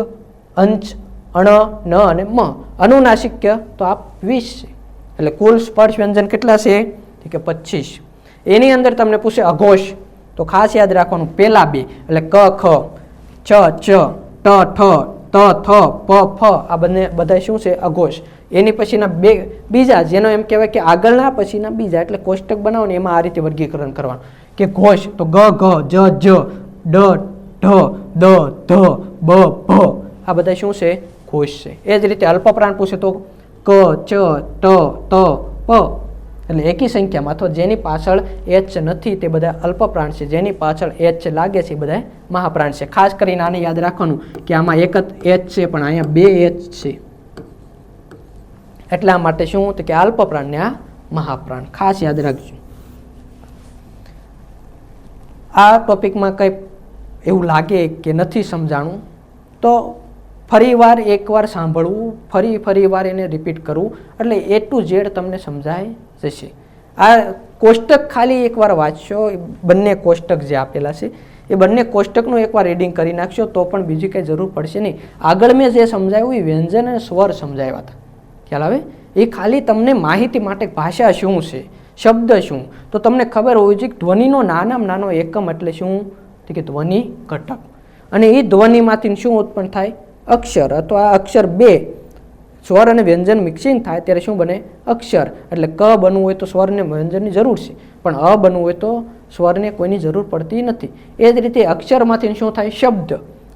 અંશ, અણ, ન અને મ. અનુનાસિક્ય તો આ 20 છે. એટલે કુલ સ્પર્શ વ્યંજન કેટલા છે? કે 25. એની અંદર તમને પૂછે અઘોષ તો ખાસ યાદ રાખવાનું પેલા બે એટલે ક, ખ, ચ, ચ, ટ, ઠ, ત, થ, પ, ફ. આ બંને બધા શું છે? અઘોષ. એની પછીના બીજા જેનો એમ કહેવાય કે આગળના પછીના બીજા એટલે કોષ્ટક બનાવો ને એમાં આ રીતે વર્ગીકરણ કરવાનું કે ઘોષ તો ગ, ઘ, જ, જ, ડ, ઢ, દ, ધ, બ, ભ. આ બધા શું છે? ઘોષ છે. એ જ રીતે અલ્પપ્રાણ પૂછે તો ક, ચ, ટ, ત, પ. એટલે એકી સંખ્યામાં અથવા જેની પાછળ એચ નથી તે બધા અલ્પપ્રાણ છે, જેની પાછળ એચ લાગે છે એ બધા મહાપ્રાણ છે. ખાસ કરીને આને યાદ રાખવાનું કે આમાં એક જ એચ છે પણ અહીંયા 2 એચ છે. એટલા માટે શું તો કે અલ્પપ્રાણ ને આ મહાપ્રાણ ખાસ યાદ રાખજો. આ ટોપિકમાં કંઈ એવું લાગે કે નથી સમજાણું તો ફરીવાર એકવાર સાંભળવું, ફરી વાર એને રિપીટ કરવું એટલે A to Z તમને સમજાય જશે. આ કોષ્ટક ખાલી એકવાર વાંચશો, બંને કોષ્ટક જે આપેલા છે એ બંને કોષ્ટકનું એકવાર રીડિંગ કરી નાખશો તો પણ બીજી કંઈ જરૂર પડશે નહીં. આગળ મેં જે સમજાવ્યું એ વ્યંજન અને સ્વર સમજાવ્યા હતા. ખ્યાલ આવે? એ ખાલી તમને માહિતી માટે ભાષા શું છે, શબ્દ શું, તો તમને ખબર હોવી જોઈએ કે ધ્વનિનો નાનામાં નાનો એકમ એટલે શું તો કે ધ્વનિ ઘટક. અને એ ધ્વનિમાંથી શું ઉત્પન્ન થાય? અક્ષર. અથવા અક્ષર 2 સ્વર અને વ્યંજન મિક્સિંગ થાય ત્યારે શું બને? અક્ષર. એટલે ક બનવું હોય તો સ્વરને વ્યંજનની જરૂર છે પણ અ બનવું હોય તો સ્વરને કોઈની જરૂર પડતી નથી. એ જ રીતે અક્ષરમાંથી શું થાય? શબ્દ.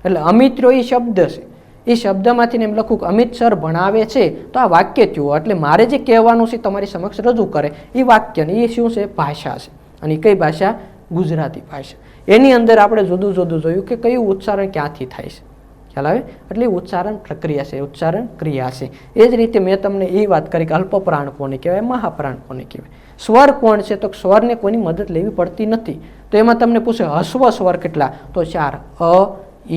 એટલે અમિત્રો એ શબ્દ છે. એ શબ્દમાંથી એમ લખું કે અમિત સર ભણાવે છે તો આ વાક્ય થયું. એટલે મારે જે કહેવાનું છે તમારી સમક્ષ રજૂ કરે એ વાક્ય ને એ શું છે? ભાષા છે. અને કઈ ભાષા? ગુજરાતી ભાષા. એની અંદર આપણે જુદું જુદું જોયું કે કયું ઉચ્ચારણ ક્યાંથી થાય છે. ખ્યાલ આવે? એટલે ઉચ્ચારણ પ્રક્રિયા છે, ઉચ્ચારણ ક્રિયા છે. એ જ રીતે મેં તમને એ વાત કરી કે અલ્પપ્રાણ કોને કહેવાય, મહાપ્રાણ કોને કહેવાય. સ્વર કોણ છે? તો સ્વરને કોઈની મદદ લેવી પડતી નથી. તો એમાં તમને પૂછે હસ્વ સ્વર કેટલા? તો 4. અ,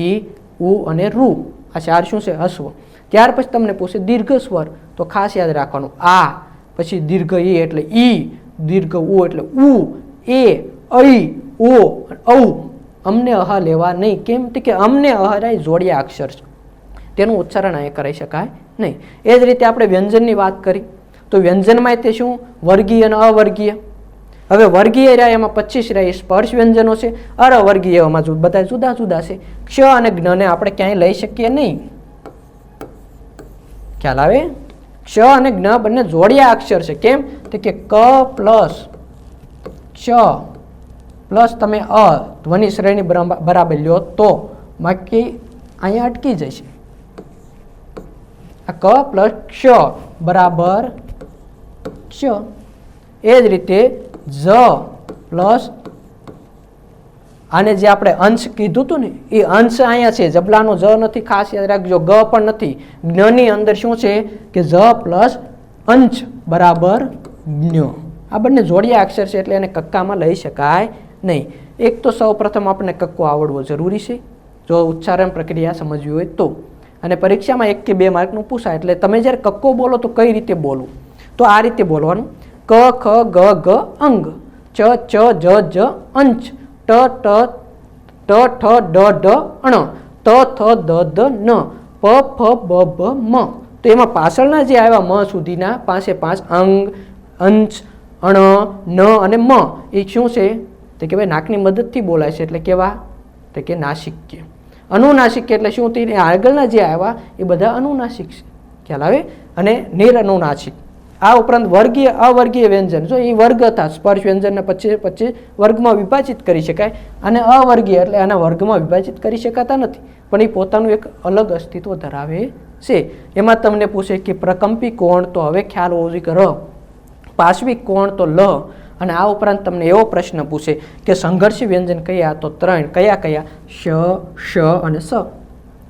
ઈ, ઉ અને રૂ. આ 4 શું છે? હસ્વ. ત્યાર પછી તમને પૂછે દીર્ઘ સ્વર તો ખાસ યાદ રાખવાનું આ, પછી દીર્ઘ ઈ એટલે ઈ, દીર્ઘ ઉ એટલે ઉ, એ, ઐ, ઓ, ઔ. અમને અહ લેવા નહીં. કેમ કે અમને અહરાય જોડિયા અક્ષર છે, તેનું ઉચ્ચારણ અહીંયા કરી શકાય નહીં. એ જ રીતે આપણે વ્યંજનની વાત કરી તો વ્યંજનમાં તે શું? વર્ગીય અને અવર્ગીય. હવે વર્ગીય રહ્યા એમાં 25 રહ્યા સ્પર્શ વ્યંજનો છે. અવર્ગીયમાં બધા જુદા જુદા છે. ક્ષ અને જ્ઞને આપણે ક્યાંય લઈ શકીએ નહીં. ખ્યાલ આવે? ક્ષ અને જ્ઞ બંને જોડિયા અક્ષર છે. કેમ તો કે ક પ્લસ ક્ષ પ્લસ તમે અ ધ્વનિ શ્રેણી બરાબર લ્યો તો બાકી અહીંયા અટકી જશે. આ ક પ્લસ ક્ષ બરાબર ક્ષ. એ જ રીતે જ પ્લસ આને જે આપણે અંશ કીધું હતું ને એ અંશ અહીંયા છે, જબલાનો જ નથી, ખાસ યાદ રાખજો, ગ પણ નથી. જ્ઞની અંદર શું છે કે જ પ્લસ અંશ બરાબર જ્ઞ. આ બંને જોડિયા અક્ષર છે એટલે એને કક્કામાં લઈ શકાય નહીં. એક તો સૌ પ્રથમ આપણને કક્કો આવડવો જરૂરી છે જો ઉચ્ચારણ પ્રક્રિયા સમજવી હોય તો. અને પરીક્ષામાં 1 કે 2 માર્કનું પૂછાય એટલે તમે જ્યારે કક્કો બોલો તો કઈ રીતે બોલવું, તો આ રીતે બોલવાનું: ક ખ ગ ગ અંગ, ચ ચ જ જ અંશ, ટ ટ ટ ઠ ડ ઢ અણ, ત થ દ દ ન, પ ફ બ ભ મ. તો એમાં પાછળના જે આવ્યા મ સુધીના 5 અંગ, અંશ, અણ, ન અને મ એ શું છે તે કે ભાઈ નાકની મદદથી બોલાય છે એટલે કેવા તો કે નાસિક્ય. અનુનાસિક્ય એટલે શું તે આગળના જે આવ્યા એ બધા અનુનાસિક છે, ખ્યાલ આવે. અને નિરનુનાસિક. આ ઉપરાંત વર્ગીય અવર્ગીય વ્યંજન, જો એ વર્ગ હતા, સ્પર્શ વ્યંજનને 25 વર્ગમાં વિભાજિત કરી શકાય, અને અવર્ગીય એટલે આના વર્ગમાં વિભાજિત કરી શકાતા નથી પણ એ પોતાનું એક અલગ અસ્તિત્વ ધરાવે છે. એમાં તમને પૂછે કે પ્રકંપી કોણ, તો હવે ખ્યાલ હોવો જોઈએ કે ર, પાશ્વિક કોણ તો લ, અને આ ઉપરાંત તમને એવો પ્રશ્ન પૂછે કે સંઘર્ષી વ્યંજન કયા, તો 3. કયા? શ, શ અને સ.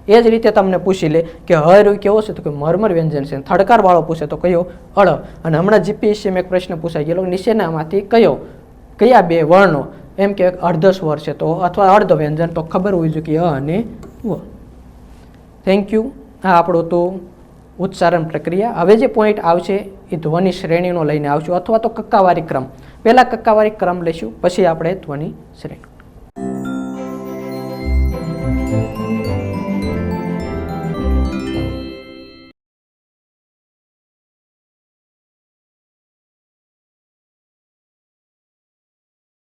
એ જ રીતે તમને પૂછી લે કે હર કેવો છે, તો કે મરમર વ્યંજન છે. થડકાર વાળો પૂછે તો કયો? અળ. અને હમણાં જીપીએસસીમાં એક પ્રશ્ન પૂછાઈ ગયેલો, નીચેનામાંથી કયા 2 વર્ણો એમ કે અર્ધ સ્વર છે તો અથવા અર્ધ વ્યંજન, તો ખબર હોવી જોઈએ કે અ અને વ. Thank you. આ આપણું તો ઉચ્ચારણ પ્રક્રિયા. હવે જે પોઈન્ટ આવશે એ ધ્વનિ શ્રેણીનો લઈને આવશું અથવા તો કક્કાવારી ક્રમ. પહેલા કક્કાવારી ક્રમ લઈશું, પછી આપણે ધ્વનિ શ્રેણી.